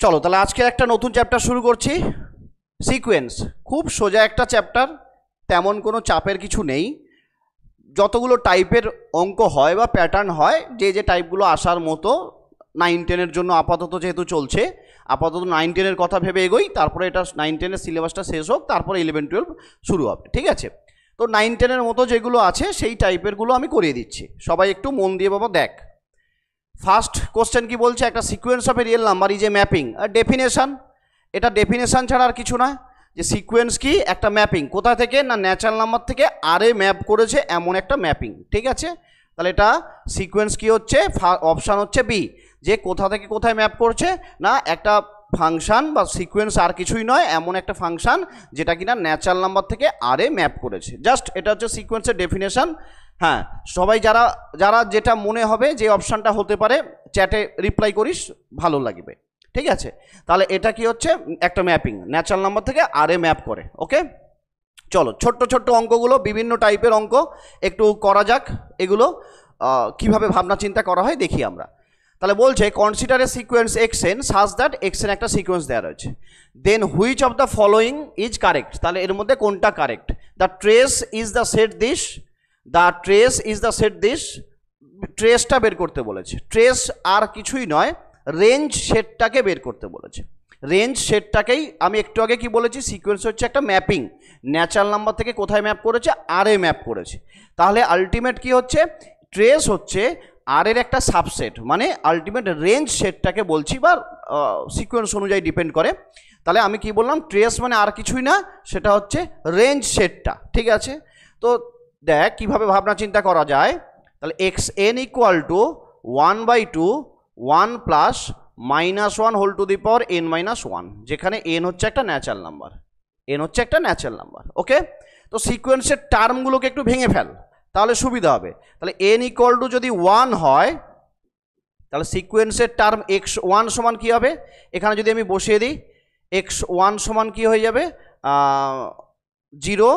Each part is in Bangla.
চলো তাহলে আজকে একটা নতুন চ্যাপ্টার শুরু করছি, সিকোয়েন্স। খুব সোজা একটা চ্যাপ্টার, তেমন কোনো চাপের কিছু নেই। যতগুলো টাইপের অঙ্ক হয় বা প্যাটার্ন হয়, যে যে টাইপগুলো আসার মতো 9-10-এর জন্য আপাতত যেহেতু চলছে, আপাতত 9-10-এর কথা ভেবে এগোই, তারপরে এটা 9-10-এর সিলেবাসটা শেষ হোক, তারপরে 11-12 শুরু হবে, ঠিক আছে? তো 9-10-এর মতো যেগুলো আছে সেই টাইপেরগুলো আমি করিয়ে দিচ্ছি, সবাই একটু মন দিয়ে বাবা দেখ। ফার্স্ট কোশ্চেন কি বলছে, একটা sequence of a real number is a mapping. আর ডেফিনেশন, এটা ডেফিনেশন ছাড়া আর কিছু নয়, যে সিকোয়েন্স কি একটা ম্যাপিং, কোথা থেকে না ন্যাচারাল নাম্বার থেকে আরে ম্যাপ করেছে এমন একটা ম্যাপিং, ঠিক আছে? তাহলে এটা সিকোয়েন্স কি হচ্ছে, অপশান হচ্ছে বি, যে কোথা থেকে কোথায় ম্যাপ করছে না একটা ফাংশান বা সিকোয়েন্স আর কিছুই নয়, এমন একটা ফাংশান যেটা কিনা ন্যাচারাল নাম্বার থেকে আরে ম্যাপ করেছে। জাস্ট এটা হচ্ছে সিকোয়েন্সের ডেফিনেশন। হ্যাঁ, সবাই যারা যারা যেটা মনে হবে যে অপশানটা হতে পারে চ্যাটে রিপ্লাই করিস, ভালো লাগবে, ঠিক আছে? তাহলে এটা কি হচ্ছে, একটা ম্যাপিং, ন্যাচারাল নাম্বার থেকে আরে ম্যাপ করে। ওকে, চলো ছোট্ট ছোট্ট অঙ্কগুলো, বিভিন্ন টাইপের অঙ্ক একটু করা যাক। এগুলো কিভাবে ভাবনা চিন্তা করা হয় দেখি আমরা। তাহলে বলছে consider a sequence XN such that XN একটা সিকোয়েন্স দেওয়া রয়েছে, then which of the following is correct. তাহলে এর মধ্যে কোনটা correct? The trace is the set this, the trace is the set this, ট্রেসটা বের করতে বলেছে। ট্রেস আর কিছুই নয়, রেঞ্জ সেটটাকে বের করতে বলেছে। রেঞ্জ সেটটাকেই আমি একটু আগে কি বলেছি, সিকোয়েন্স হচ্ছে একটা ম্যাপিং, ন্যাচারাল নাম্বার থেকে কোথায় ম্যাপ করেছে, আর এ ম্যাপ করেছে। তাহলে আলটিমেট কি হচ্ছে, ট্রেস হচ্ছে আর এর একটা সাবসেট, মানে আলটিমেট রেঞ্জ সেটটাকে বলছি, বা সিকোয়েন্স অনুযায়ী ডিপেন্ড করে। তাহলে আমি কি বললাম, ট্রেস মানে আর কিছুই না, সেটা হচ্ছে রেঞ্জ সেটটা, ঠিক আছে? তো দেখ কীভাবে ভাবনা চিন্তা করা যায়। তাহলে x n equal to 1/2 1 plus -1 whole to the power n-1, যেখানে এন হচ্ছে একটা ন্যাচারাল নাম্বার, এন হচ্ছে একটা ন্যাচারাল নাম্বার। ওকে, তো সিকোয়েন্সের টার্মগুলোকে একটু ভেঙে ফেল, তাহলে সুবিধা হবে। তাহলে এন ইকুয়াল টু যদি 1 হয়, তাহলে সিকোয়েন্সের টার্ম x1 সমান কী হবে, এখানে যদি আমি বসিয়ে দিই, x1 সমান কী হয়ে যাবে, 0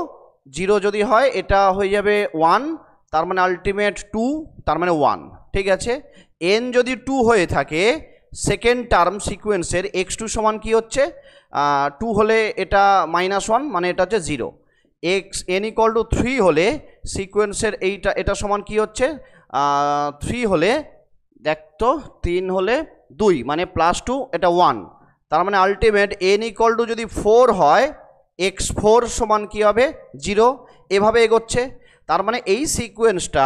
0 যদি হয় এটা হয়ে যাবে 1, তার মানে আলটিমেট 2, তার মানে 1, ঠিক আছে? এন যদি 2 হয়ে থাকে, সেকেন্ড টার্ম সিকোয়েন্সের x2 সমান কি হচ্ছে, 2 হলে এটা -1, মানে এটা হচ্ছে 0। এক্স এন ইকুয়াল টু 3 হলে সিকোয়েন্সের এটা সমান কি হচ্ছে, 3 হলে দেখ তো 3 হলে 2, মানে +2, এটা 1, তার মানে আলটিমেট এন ইকুয়াল টু যদি 4 হয়, x4 সমান কি হবে, 0। এভাবে এগোচ্ছে। তার মানে এই সিকোয়েন্সটা,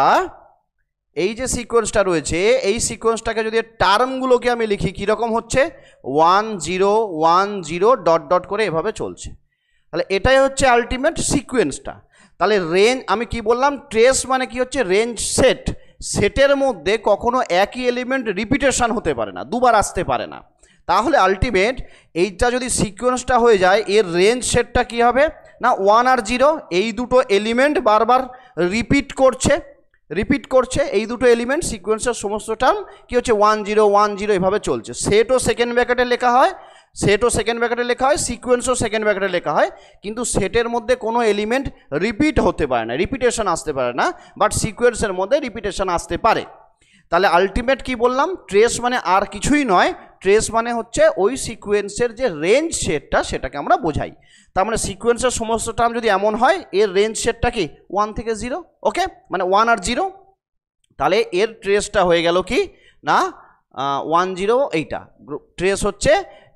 এই যে সিকোয়েন্সটা রয়েছে, এই সিকোয়েন্সটাকে যদি টার্মগুলোকে আমি লিখি, কীরকম হচ্ছে, 1 0 1 0 ডট ডট করে এভাবে চলছে। তাহলে এটাই হচ্ছে আলটিমেট সিকোয়েন্সটা। তাহলে রেঞ্জ, আমি কি বললাম, ট্রেস মানে কি হচ্ছে, রেঞ্জ সেট, সেটের মধ্যে কখনো একই এলিমেন্ট রিপিটেশন হতে পারে না, দুবার আসতে পারে না। তাহলে আলটিমেট এইটা যদি সিকোয়েন্সটা হয়ে যায়, এর রেঞ্জ সেটটা কী হবে না, 1 আর 0, এই দুটো এলিমেন্ট বারবার রিপিট করছে এই দুটো এলিমেন্ট, সিকোয়েন্সের সমস্ত টার্ম কী হচ্ছে, 1 0 1 0 এভাবে চলছে। সেটও সেকেন্ড ব্র্যাকেটে লেখা হয়, সিকোয়েন্সও সেকেন্ড ব্র্যাকেটে লেখা হয়, কিন্তু সেটের মধ্যে কোনো এলিমেন্ট রিপিট হতে পারে না, রিপিটেশন আসতে পারে না, বাট সিকোয়েন্সের মধ্যে রিপিটেশন আসতে পারে। তাহলে আলটিমেট কি বললাম, ট্রেস মানে আর কিছুই নয়, ট্রেস মানে হচ্ছে ওই সিকোয়েন্সের যে রেঞ্জ সেটটা, সেটাকে আমরা বোঝাই। তার মানে সিকোয়েন্সের সমস্ত টার্ম যদি এমন হয়, এর রেঞ্জ সেটটা কি 1 থেকে 0, ওকে, মানে 1 আর 0, তাহলে এর ট্রেসটা হয়ে গেল কি না 1 0, এইটা ট্রেস হচ্ছে,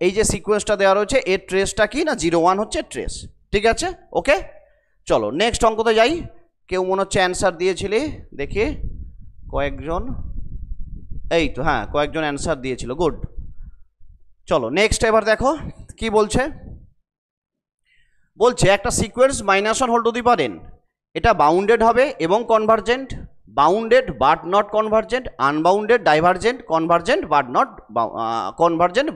এই যে সিকোয়েন্সটা দেওয়া রয়েছে এর ট্রেসটা কি না 0 1 হচ্ছে ট্রেস, ঠিক আছে? ওকে, চলো নেক্সট অঙ্কতে যাই। কেউ মনে হচ্ছে অ্যান্সার দিয়েছিলে, দেখি কয়েকজন, এই তো হ্যাঁ কয়েকজন অ্যান্সার দিয়েছিল, গুড। চলো নেক্সট এবার দেখো কি বলছে। বলছে একটা sequence -1 whole to the power n, এটা বাউন্ডেড হবে এবং convergent, bounded but not convergent, unbounded, divergent, convergent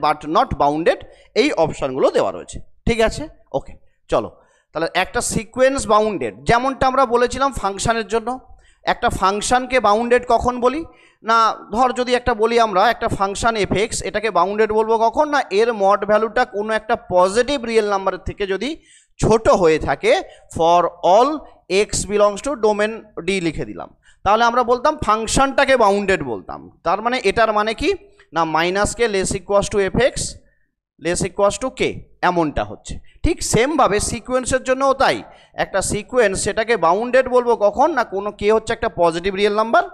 but not bounded, এই অপশানগুলো দেওয়া রয়েছে, ঠিক আছে? ওকে, চলো তাহলে একটা সিকোয়েন্স বাউন্ডেড, যেমনটা আমরা বলেছিলাম ফাংশানের জন্য, একটা ফাংশানকে বাউন্ডেড কখন বলি না, ধর যদি একটা বলি আমরা একটা ফাংশান f(x), এটাকে বাউন্ডেড বলবো কখন না, এর মড ভ্যালুটা কোনো একটা পজিটিভ রিয়েল নাম্বারের থেকে যদি ছোট হয়ে থাকে, for all x belongs to domain D লিখে দিলাম, তাহলে আমরা বলতাম ফাংশনটাকে বাউন্ডেড বলতাম। তার মানে এটার মানে কি না, minus K less equals to f(x), less equals to K, এমনটা হচ্ছে। ঠিক সেমভাবে সিকোয়েন্সের জন্যও তাই, একটা সিকোয়েন্স সেটাকে বাউন্ডেড বলবো কখন না, কোনো কে হচ্ছে একটা পজিটিভ রিয়েল নাম্বার,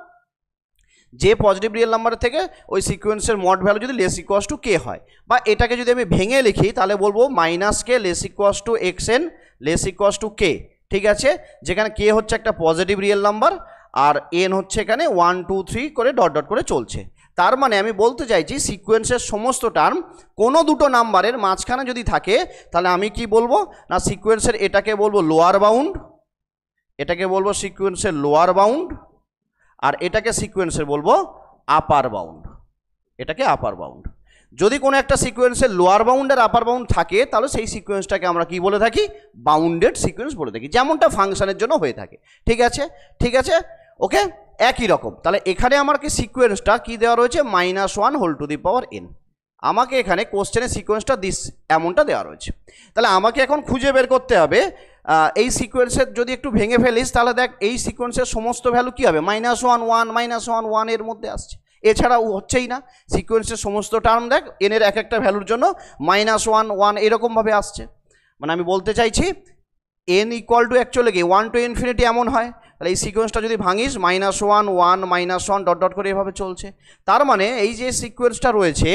যে পজিটিভ রিয়েল নাম্বার থেকে ওই সিকোয়েন্সের মড ভ্যালু যদি লেস ইকুয়ালস টু কে হয়, বা এটাকে যদি আমি ভেঙে লিখি তাহলে বলবো minus K less equals to X N less equals to K, ঠিক আছে, যেখানে কে হচ্ছে একটা পজিটিভ রিয়েল নাম্বার আর এন হচ্ছে এখানে 1 2 3 করে ডট ডট করে চলছে। তার মানে আমি বলতে চাইছি সিকোয়েন্সের সমস্ত টার্ম কোনো দুটো নাম্বারের মাঝখানে যদি থাকে তাহলে আমি কি বলবো না, সিকোয়েন্সের এটাকে বলবো লোয়ার বাউন্ড, এটাকে বলবো সিকোয়েন্সের লোয়ার বাউন্ড, আর এটাকে সিকোয়েন্সের বলবো আপার বাউন্ড, এটাকে আপার বাউন্ড। যদি কোনো একটা সিকোয়েন্সের লোয়ার বাউন্ড আর আপার বাউন্ড থাকে তাহলে সেই সিকোয়েন্সটাকে আমরা কি বলে থাকি, বাউন্ডেড সিকোয়েন্স বলে থাকি, যেমনটা ফাংশনের জন্য হয়ে থাকে। ঠিক আছে, ঠিক আছে, ওকে, একই রকম। তাহলে এখানে আমার কি সিকোয়েন্সটা কি দেওয়া রয়েছে, -1 whole to the power n, আমাকে এখানে কোশ্চেনের সিকোয়েন্সটা দিস এমনটা দেওয়া রয়েছে। তাহলে আমাকে এখন খুঁজে বের করতে হবে এই সিকোয়েন্সের যদি একটু ভেঙে ফেলিস তাহলে দেখ এই সিকোয়েন্সের সমস্ত ভ্যালু কী হবে, -1 1 -1 1 এর মধ্যে আসছে, এছাড়াও হচ্ছেই না। সিকোয়েন্সের সমস্ত টার্ম দেখ এনের এক একটা ভ্যালুর জন্য -1 1 এরকমভাবে আসছে। মানে আমি বলতে চাইছি n ইকুয়াল টু অ্যাকচুয়ালি কি 1 টু ইনফিনিটি এমন হয়। তাহলে এই সিকোয়েন্সটা যদি ভাঙিস -1 1 -1 ডট ডট করে এভাবে চলছে। তার মানে এই যে সিকোয়েন্সটা রয়েছে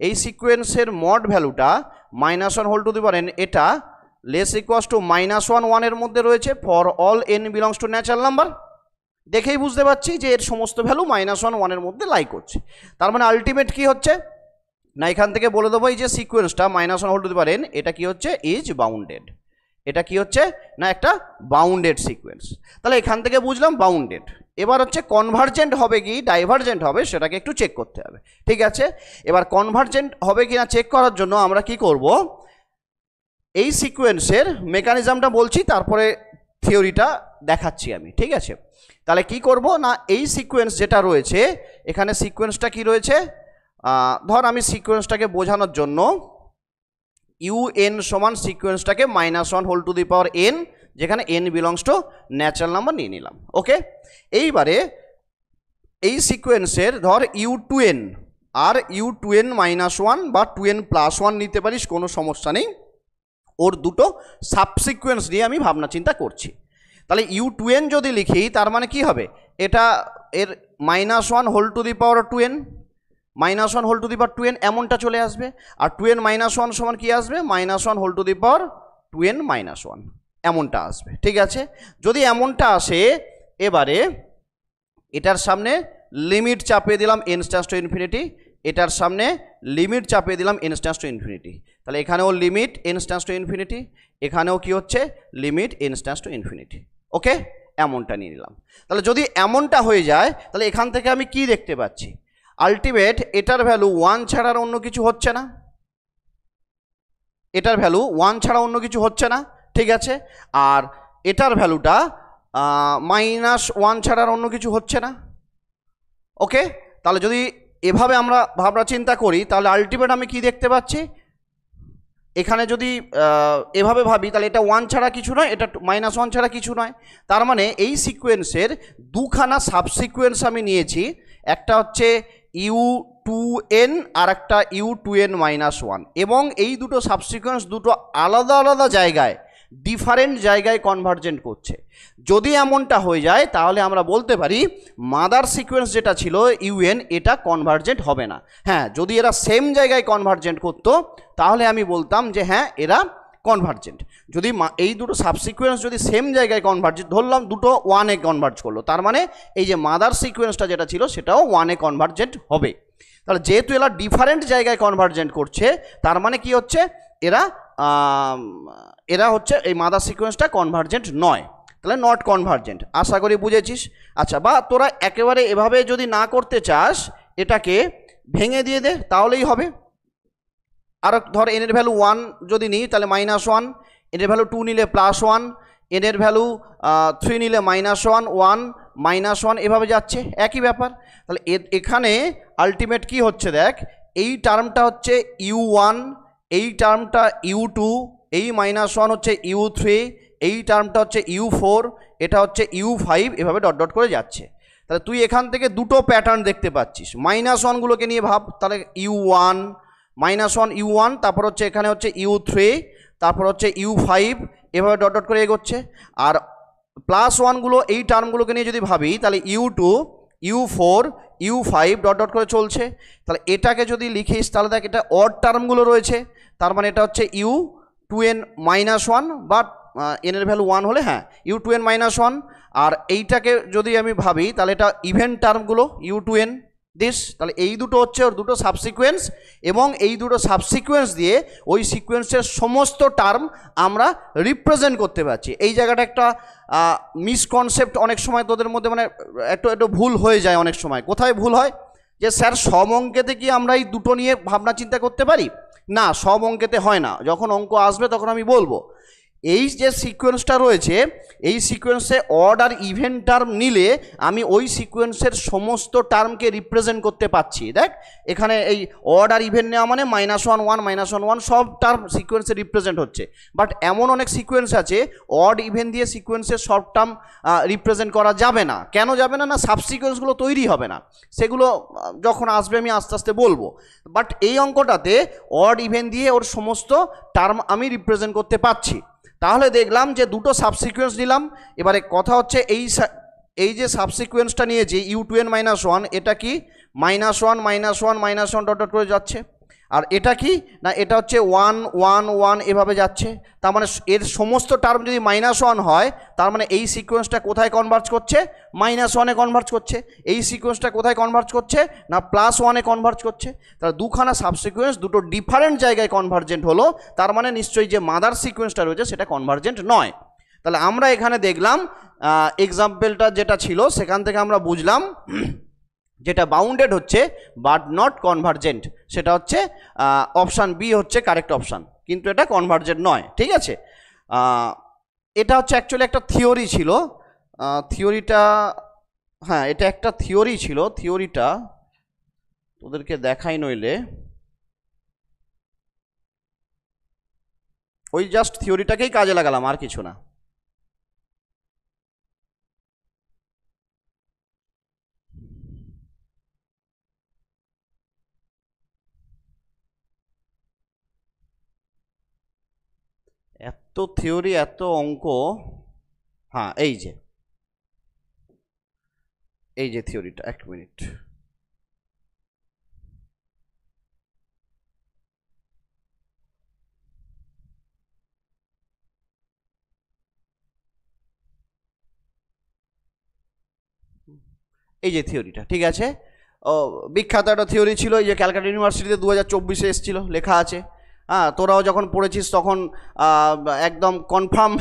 এই সিকোয়েন্সের মড ভ্যালুটা -1 whole to the power n, এটা লেস ইকুয়ালস টু -1 1 এর মধ্যে রয়েছে for all n belongs to natural number. দেখেই বুঝতে পারছি যে এর সমস্ত ভ্যালু -1 1 এর মধ্যে লাই করছে। তার মানে আলটিমেট কি হচ্ছে না, এখান থেকে বলে দেবো এই যে সিকোয়েন্সটা -1 whole to the power n, এটা কি হচ্ছে ইজ বাউন্ডেড, এটা কি হচ্ছে না একটা বাউন্ডেড সিকোয়েন্স। তাহলে এখান থেকে বুঝলাম বাউন্ডেড। এবার হচ্ছে কনভার্জেন্ট হবে কি ডাইভারজেন্ট হবে সেটাকে একটু চেক করতে হবে। ঠিক আছে, এবার কনভার্জেন্ট হবে কি না চেক করার জন্য আমরা কি করব, এই সিকোয়েন্সের মেকানিজমটা বলছি তারপরে থিওরিটা দেখাচ্ছি আমি। ঠিক আছে, তাহলে কি করব না, এই সিকোয়েন্স যেটা রয়েছে এখানে সিকোয়েন্সটা কি রয়েছে, ধর আমি সিকোয়েন্সটাকে বোঝানোর জন্য un সমান সিকোয়েন্সটাকে -1 whole to the power n, যেখানে n belongs to natural number নিয়ে নিলাম। ওকে, এইবারে এই সিকোয়েন্সের ধর u2n আর u2n -1 বা 2n + 1 নিতে পারিস, কোনো সমস্যা নেই, ওর দুটো সাবসিকোয়েন্স নিয়ে আমি ভাবনা চিন্তা করছি। তাহলে u2n যদি লিখি তার মানে কি হবে, এটা এর -1 whole to the power 2n, -1 whole to the power 2n এমনটা চলে আসবে, আর 2n -1 সমান কি আসবে, -1 whole to the power 2n -1 এমনটা আসবে। ঠিক আছে, যদি এমনটা আসে এবারে এটার সামনে লিমিট চাপিয়ে দিলাম n টেন্ডস টু ইনফিনিটি, এটার সামনে লিমিট চাপিয়ে দিলাম n টেন্ডস টু ইনফিনিটি। তাহলে এখানেও limit n tends to infinity, এখানেও কি হচ্ছে limit n tends to infinity. Okay, এমনটা নিয়ে নিলাম। তাহলে যদি এমনটা হয়ে যায় তাহলে এখান থেকে আমি কি দেখতে পাচ্ছি, আলটিমেট এটার ভ্যালু 1 ছাড়া অন্য কিছু হচ্ছে না, এটার ভ্যালু 1 ছাড়া অন্য কিছু হচ্ছে না। ঠিক আছে, আর এটার ভ্যালুটা -1 ছাড়া অন্য কিছু হচ্ছে না। ওকে, তাহলে যদি এভাবে আমরা ভাবনা চিন্তা করি তাহলে আলটিমেট আমি কি দেখতে পাচ্ছি, এখানে যদি এভাবে ভাবি তাহলে এটা 1 ছাড়া কিছু নয়, এটা -1 ছাড়া কিছু নয়। তার মানে এই সিকোয়েন্সের দুখানা সাবসিকোয়েন্স আমি নিয়েছি, একটা হচ্ছে u2n আর একটা u2n -1, এবং এই দুটো সাবসিকোয়েন্স দুটো আলাদা আলাদা জায়গায় ডিফারেন্ট জায়গায় কনভার্জেন্ট করছে। যদি এমনটা হয়ে যায় তাহলে আমরা বলতে পারি মাদার সিকোয়েন্স যেটা ছিল un এটা কনভার্জেন্ট হবে না। হ্যাঁ, যদি এরা সেম জায়গায় কনভার্জেন্ট করতো তাহলে আমি বলতাম যে হ্যাঁ এরা কনভার্জেন্ট। যদি এই দুটো সাবসিকোয়েন্স যদি সেম জায়গায় কনভার্জেন্ট, ধরলাম দুটো 1-এ কনভার্জ করলো, তার মানে এই যে মাদার সিকোয়েন্সটা যেটা ছিল সেটাও 1-এ কনভার্জেন্ট হবে। তাহলে যেহেতু এরা ডিফারেন্ট জায়গায় কনভার্জেন্ট করছে তার মানে কি হচ্ছে, এরা হচ্ছে এই মাদার সিকোয়েন্সটা কনভার্জেন্ট নয়, তাহলে নট কনভার্জেন্ট। আশা করি বুঝেছিস। আচ্ছা, বা তোরা একেবারে এভাবে যদি না করতে চাস এটাকে ভেঙে দিয়ে দে তাহলেই হবে। আর ধর n এর ভ্যালু 1 যদি নিই তাহলে -1, n এর ভ্যালু 2 নিলে +1, n এর ভ্যালু 3 নিলে -1 1 -1 এভাবে যাচ্ছে, একই ব্যাপার। তাহলে এখানে আলটিমেট কি হচ্ছে দেখ, এই টার্মটা হচ্ছে u1, এই টার্মটা u2, এই -1 হচ্ছে u3, এই টার্মটা হচ্ছে u4, এটা হচ্ছে u5, এভাবে ডট ডট করে যাচ্ছে। তাহলে তুই এখান থেকে দুটো প্যাটার্ন দেখতে পাচ্ছিস। -1গুলোকে নিয়ে ভাব, তাহলে u1 -1 U1, তারপর হচ্ছে এখানে হচ্ছে U3, তারপর হচ্ছে U5, এভাবে ডট ডট করে এগোচ্ছে। আর +1গুলো এই টার্মগুলোকে নিয়ে যদি ভাবি তাহলে U2, U4, U5 dot dot করে চলছে। তাহলে এটাকে যদি লিখিস তাহলে দেখ এটা অড টার্মগুলো রয়েছে, তার মানে এটা হচ্ছে U2n -1, বাট n এর ভ্যালু 1 হলে হ্যাঁ U2n -1। আর এইটাকে যদি আমি ভাবি তাহলে এটা ইভেন টার্মগুলো U2n দিস। তাহলে এই দুটো হচ্ছে ওর দুটো সাবসিকুয়েন্স, এবং এই দুটো সাবসিকুয়েন্স দিয়ে ওই সিকোয়েন্সের সমস্ত টার্ম আমরা রিপ্রেজেন্ট করতে পারছি। এই জায়গাটা একটা মিসকনসেপ্ট অনেক সময় তোদের মধ্যে মানে একটু একটু ভুল হয়ে যায় অনেক সময়। কোথায় ভুল হয়? যে স্যার সব অঙ্কেতে কি আমরা এই দুটো নিয়ে ভাবনা চিন্তা করতে পারি? না, সব অঙ্কেতে হয় না। যখন অঙ্ক আসবে তখন আমি বলবো। এই যে সিকোয়েন্সটা রয়েছে, এই সিকোয়েন্সে অড আর ইভেন টার্ম নিলে আমি ওই সিকোয়েন্সের সমস্ত টার্মকে রিপ্রেজেন্ট করতে পারছি। দেখ এখানে এই অড আর ইভেন নেওয়া মানে -1 1 -1 1 সব টার্ম সিকোয়েন্সে রিপ্রেজেন্ট হচ্ছে। বাট এমন অনেক সিকোয়েন্স আছে অড ইভেন দিয়ে সিকোয়েন্সের সব টার্ম রিপ্রেজেন্ট করা যাবে না। কেন যাবে না? না সাবসিকোয়েন্সগুলো তৈরি হবে না। সেগুলো যখন আসবে আমি আস্তে আস্তে বলবো। বাট এই অঙ্কটাতে অড ইভেন দিয়ে ওর সমস্ত টার্ম আমি রিপ্রেজেন্ট করতে পারছি। তাহলে দেখলাম যে দুটো সাবসিকুয়েন্স নিলাম। এবারে কথা হচ্ছে এই যে সাবসিকুয়েন্সটা নিয়েছি U2n -1, এটা কি -1 -1 -1 ডট ডট করে যাচ্ছে। আর এটা কি না, এটা হচ্ছে 1 1 1 এভাবে যাচ্ছে। তার মানে এর সমস্ত টার্ম যদি -1 হয়, তার মানে এই সিকোয়েন্সটা কোথায় কনভার্জ করছে? -1-এ কনভার্জ করছে। এই সিকোয়েন্সটা কোথায় কনভার্জ করছে? না +1-এ কনভার্জ করছে। তাহলে দুখানা সাবসিকুয়েন্স দুটো ডিফারেন্ট জায়গায় কনভার্জেন্ট হলো, তার মানে নিশ্চয়ই যে মাদার সিকোয়েন্সটা রয়েছে সেটা কনভার্জেন্ট নয়। তাহলে আমরা এখানে দেখলাম এক্সাম্পলটা যেটা ছিল সেখান থেকে আমরা বুঝলাম যেটা বাউন্ডেড হচ্ছে বাট নট কনভার্জেন্ট, সেটা হচ্ছে অপশান বি হচ্ছে কারেক্ট অপশান, কিন্তু এটা কনভার্জেন্ট নয়। ঠিক আছে, এটা হচ্ছে অ্যাকচুয়ালি একটা থিওরি ছিল। থিওরিটা হ্যাঁ এটা একটা থিওরি ছিল। থিওরিটা তোদেরকে দেখাই নইলে, ওই জাস্ট থিওরিটাকেই কাজে লাগালাম, আর কিছু না। এত থিওরি এত অঙ্ক, হ্যাঁ এই যে থিওরিটা, এক মিনিট। এই যে থিওরিটা, ঠিক আছে, বিখ্যাত একটা থিওরি ছিল, এই যে ক্যালকাটা ইউনিভার্সিটিতে 2024-এ এসেছিল, লেখা আছে। হ্যাঁ তোরাও যখন পড়েছিস তখন একদম কনফার্ম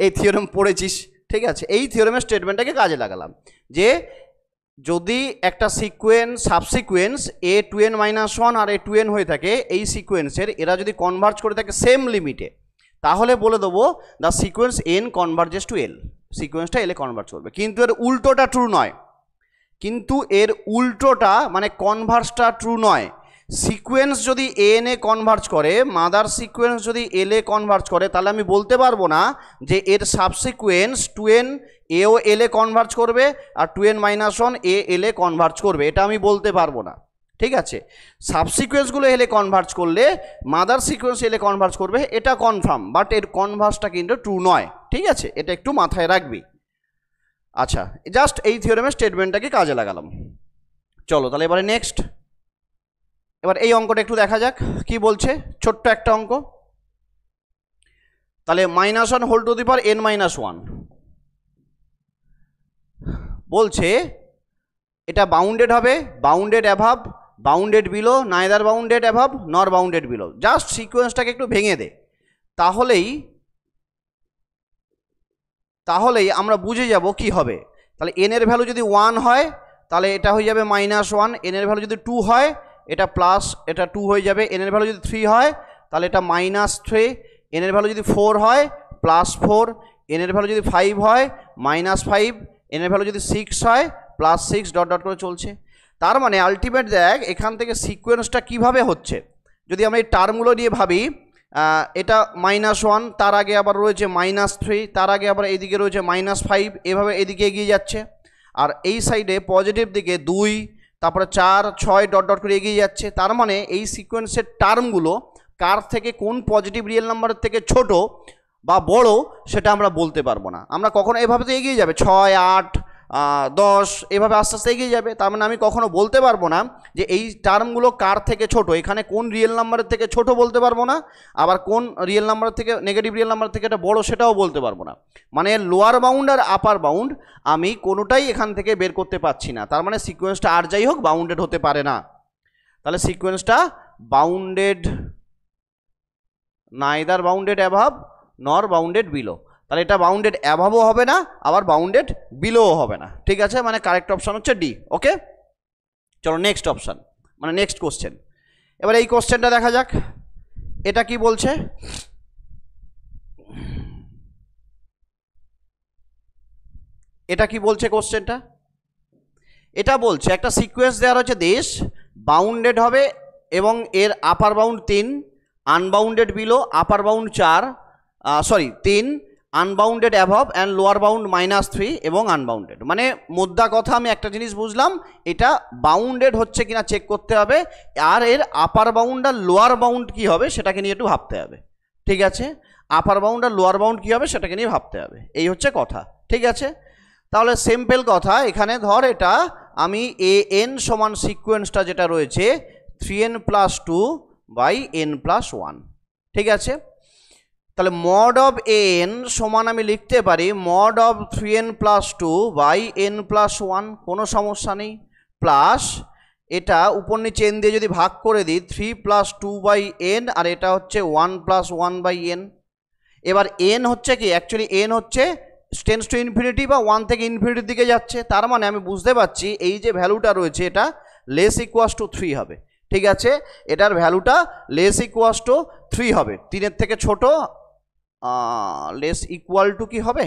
এই থিওরেম পড়েছিস। ঠিক আছে, এই থিওরেমের স্টেটমেন্টটাকে কাজে লাগালাম যে যদি একটা সিকোয়েন্স সাবসিকোয়েন্স A2n -1 আর A2n হয়ে থাকে, এই সিকোয়েন্সের এরা যদি কনভার্জ করে থাকে সেম লিমিটে, তাহলে বলে দেবো the sequence n converges to L, সিকোয়েন্সটা L এ কনভার্জ করবে। কিন্তু এর উল্টোটা ট্রু নয়, কিন্তু এর উল্টোটা মানে কনভার্সটা ট্রু নয়। সিকোয়েন্স যদি n এ কনভার্জ করে, মাদার সিকোয়েন্স যদি L এ কনভার্জ করে, তাহলে আমি বলতে পারবো না যে এর সাবসিকোয়েন্স 2n এও L এ কনভার্জ করবে আর 2n -1 এ L এ কনভার্জ করবে, এটা আমি বলতে পারবো না। ঠিক আছে, সাবসিকোয়েন্সগুলো L এ কনভার্জ করলে মাদার সিকোয়েন্স L এ কনভার্জ করবে, এটা কনফার্ম, বাট এর কনভার্সটা কিন্তু ট্রু নয়। ঠিক আছে, এটা একটু মাথায় রাখবি। আচ্ছা, জাস্ট এই থিওরেমের স্টেটমেন্টটাকে কাজে লাগালাম। চলো তাহলে এবারে নেক্সট, এবার এই অঙ্কটা একটু দেখা যাক কি বলছে। ছোট্ট একটা অঙ্ক। তাহলে -1 whole to the power n -1 বলছে এটা বাউন্ডেড হবে, bounded above, bounded below, neither bounded above nor bounded below. Just সিকোয়েন্সটাকে একটু ভেঙে দে, তাহলেই আমরা বুঝে যাব কি হবে। তাহলে n এর ভ্যালু যদি 1 হয় তাহলে এটা হয়ে যাবে -1, n এর ভ্যালু যদি 2 হয় এটা প্লাস, এটা 2 হয়ে যাবে। n এর ভ্যালু যদি 3 হয় তাহলে এটা -3, n এর ভ্যালু যদি 4 হয় +4, n এর ভ্যালু যদি 5 হয় -5, n এর ভ্যালু যদি 6 হয় +6 ডট ডট করে চলছে। তার মানে আলটিমেট দেখ এখান থেকে সিকোয়েন্সটা কিভাবে হচ্ছে, যদি আমরা এই টার্মগুলো নিয়ে ভাবি, এটা -1, তার আগে আবার রয়েছে -3, তার আগে আবার এইদিকে রয়েছে -5, এভাবে এদিকে এগিয়ে যাচ্ছে। আর এই সাইডে পজিটিভ দিকে 2, তারপরে 4 6 ডট ডট করে এগিয়ে যাচ্ছে। তার মানে এই সিকোয়েন্সের টার্মগুলো কার থেকে কোন পজিটিভ রিয়েল নাম্বারের থেকে ছোট বা বড় সেটা আমরা বলতে পারবো না। আমরা কখনো এভাবে তো এগিয়ে যাবে 6 8 10 এভাবে আস্তে আস্তে এগিয়ে যাবে। তার মানে আমি কখনো বলতে পারবো না যে এই টার্মগুলো কার থেকে ছোট, এখানে কোন রিয়েল নাম্বারের থেকে ছোট বলতে পারবো না, আবার কোন রিয়েল নাম্বারের থেকে নেগেটিভ রিয়েল নাম্বার থেকে এটা বড় সেটাও বলতে পারবো না। মানে লোয়ার বাউন্ড আর আপার বাউন্ড আমি কোনোটাই এখান থেকে বের করতে পারছি না। তার মানে সিকোয়েন্সটা আর যাই হোক বাউন্ডেড হতে পারে না। তাহলে সিকোয়েন্সটা bounded, neither bounded above nor bounded below. তাহলে এটা বাউন্ডেড অ্যাভাবও হবে না, আবার বাউন্ডেড বিলোও হবে না। ঠিক আছে, মানে কারেক্ট অপশান হচ্ছে ডি। ওকে, চলো নেক্সট অপশান, মানে নেক্সট কোশ্চেন। এবার এই কোশ্চেনটা দেখা যাক এটা কি বলছে। এটা কি বলছে কোশ্চেনটা? এটা বলছে একটা সিকোয়েন্স দেওয়া হচ্ছে দেশ বাউন্ডেড হবে এবং এর আপার bound 3, unbounded below, upper bound 4 3, unbounded অ্যাভাব and lower bound -3 এবং আনবাউন্ডেড। মানে মোদ্দা কথা আমি একটা জিনিস বুঝলাম, এটা বাউন্ডেড হচ্ছে কিনা চেক করতে হবে, আর এর আপার বাউন্ড আর লোয়ার বাউন্ড কী হবে সেটাকে নিয়ে একটু ভাবতে হবে। ঠিক আছে, আপার বাউন্ড আর লোয়ার বাউন্ড কী হবে সেটাকে নিয়ে ভাবতে হবে, এই হচ্ছে কথা। ঠিক আছে, তাহলে সিম্পল কথা, এখানে ধর এটা আমি an সমান সিকোয়েন্সটা যেটা রয়েছে 3n+2 বাই n+1। ঠিক আছে, তাহলে মড অফ an সমান আমি লিখতে পারি mod of 3n+2 by n+1, কোনো সমস্যা নেই, প্লাস এটা উপর নিচে n দিয়ে যদি ভাগ করে দিই 3+2/n, আর এটা হচ্ছে 1+1/n। এবার n হচ্ছে কি, অ্যাকচুয়ালি n হচ্ছে টেন্স টু ইনফিনিটি বা 1 থেকে ইনফিনিটির দিকে যাচ্ছে। তার মানে আমি বুঝতে পারছি এই যে ভ্যালুটা রয়েছে এটা লেস ইকুয়াস টু 3 হবে। ঠিক আছে, এটার ভ্যালুটা লেস ইকুয়াস টু 3 হবে, 3-এর থেকে ছোট, লেস ইকুয়াল টু কি হবে,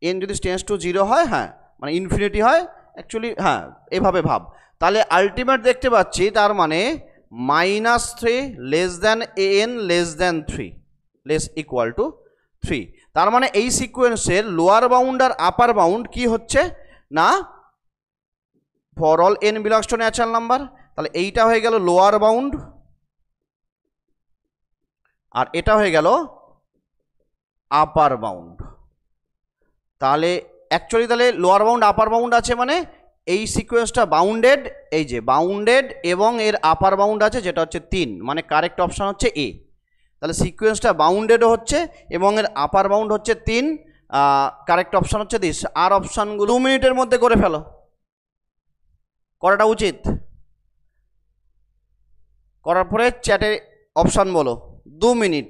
n যদি টেন্স টু 0 হয়, হ্যাঁ মানে ইনফিনিটি হয় অ্যাকচুয়ালি, হ্যাঁ এভাবে ভাব। তাহলে আলটিমেট দেখতে পাচ্ছি তার মানে -3 less than an less than 3 less equal to 3। তার মানে এই সিকোয়েন্সের লোয়ার বাউন্ড আর আপার বাউন্ড কি হচ্ছে না, for all n belongs to natural number. তাহলে এইটা হয়ে গেল লোয়ার বাউন্ড আর এটা হয়ে গেল আপার বাউন্ড। তাহলে অ্যাকচুয়ালি তাহলে লোয়ার বাউন্ড আপার বাউন্ড আছে, মানে এই সিকোয়েন্সটা বাউন্ডেড, এই যে বাউন্ডেড এবং এর আপার বাউন্ড আছে যেটা হচ্ছে 3, মানে কারেক্ট অপশান হচ্ছে এ। তাহলে সিকোয়েন্সটা বাউন্ডেডও হচ্ছে এবং এর আপার বাউন্ড হচ্ছে 3, কারেক্ট অপশান হচ্ছে দিস। আর অপশানগুলো 2 মিনিটের মধ্যে করে ফেলো, করাটা উচিত। করার পরে চ্যাটে অপশান বলো, 2 মিনিট।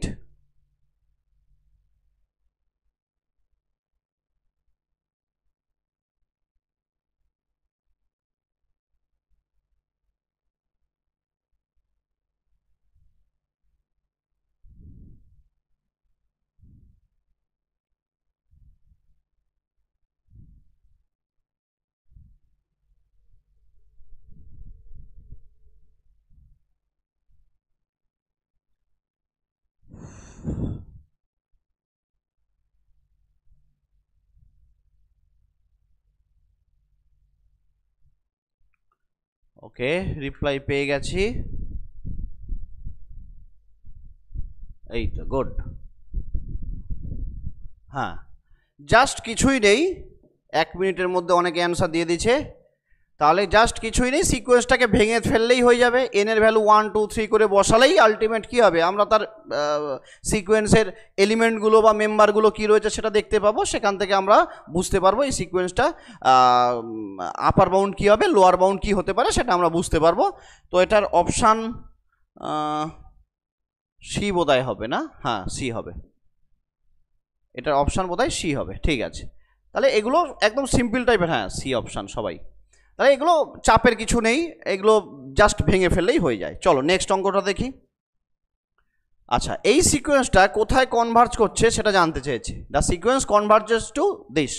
ওকে, রিপ্লাই পেয়ে গেছি, এই তো গুড। হ্যাঁ, জাস্ট কিছুই নেই, 1 মিনিটের মধ্যে অনেকে অ্যান্সার দিয়ে দিচ্ছে। তাহলে জাস্ট কিছুই নেই, সিকোয়েন্সটাকে ভেঙে ফেললেই হয়ে যাবে, এন এর ভ্যালু 1 2 3 করে বসালেই আলটিমেট কী হবে, আমরা তার সিকোয়েন্সের এলিমেন্টগুলো বা মেম্বারগুলো কী রয়েছে সেটা দেখতে পাবো, সেখান থেকে আমরা বুঝতে পারবো এই সিকোয়েন্সটা আপার বাউন্ড কী হবে, লোয়ার বাউন্ড কী হতে পারে সেটা আমরা বুঝতে পারবো। তো এটার অপশান সি বোধহয় হবে না, হ্যাঁ সি হবে, এটার অপশান বোধহয় সি হবে। ঠিক আছে, তাহলে এগুলো একদম সিম্পল টাইপের, হ্যাঁ সি অপশান সবাই। তাহলে এগুলো চাপের কিছু নেই, এগুলো জাস্ট ভেঙে ফেললেই হয়ে যায়। চলো নেক্সট অঙ্কটা দেখি। আচ্ছা, এই সিকোয়েন্সটা কোথায় কনভার্জ করছে সেটা জানতে চেয়েছে। The sequence converges to this,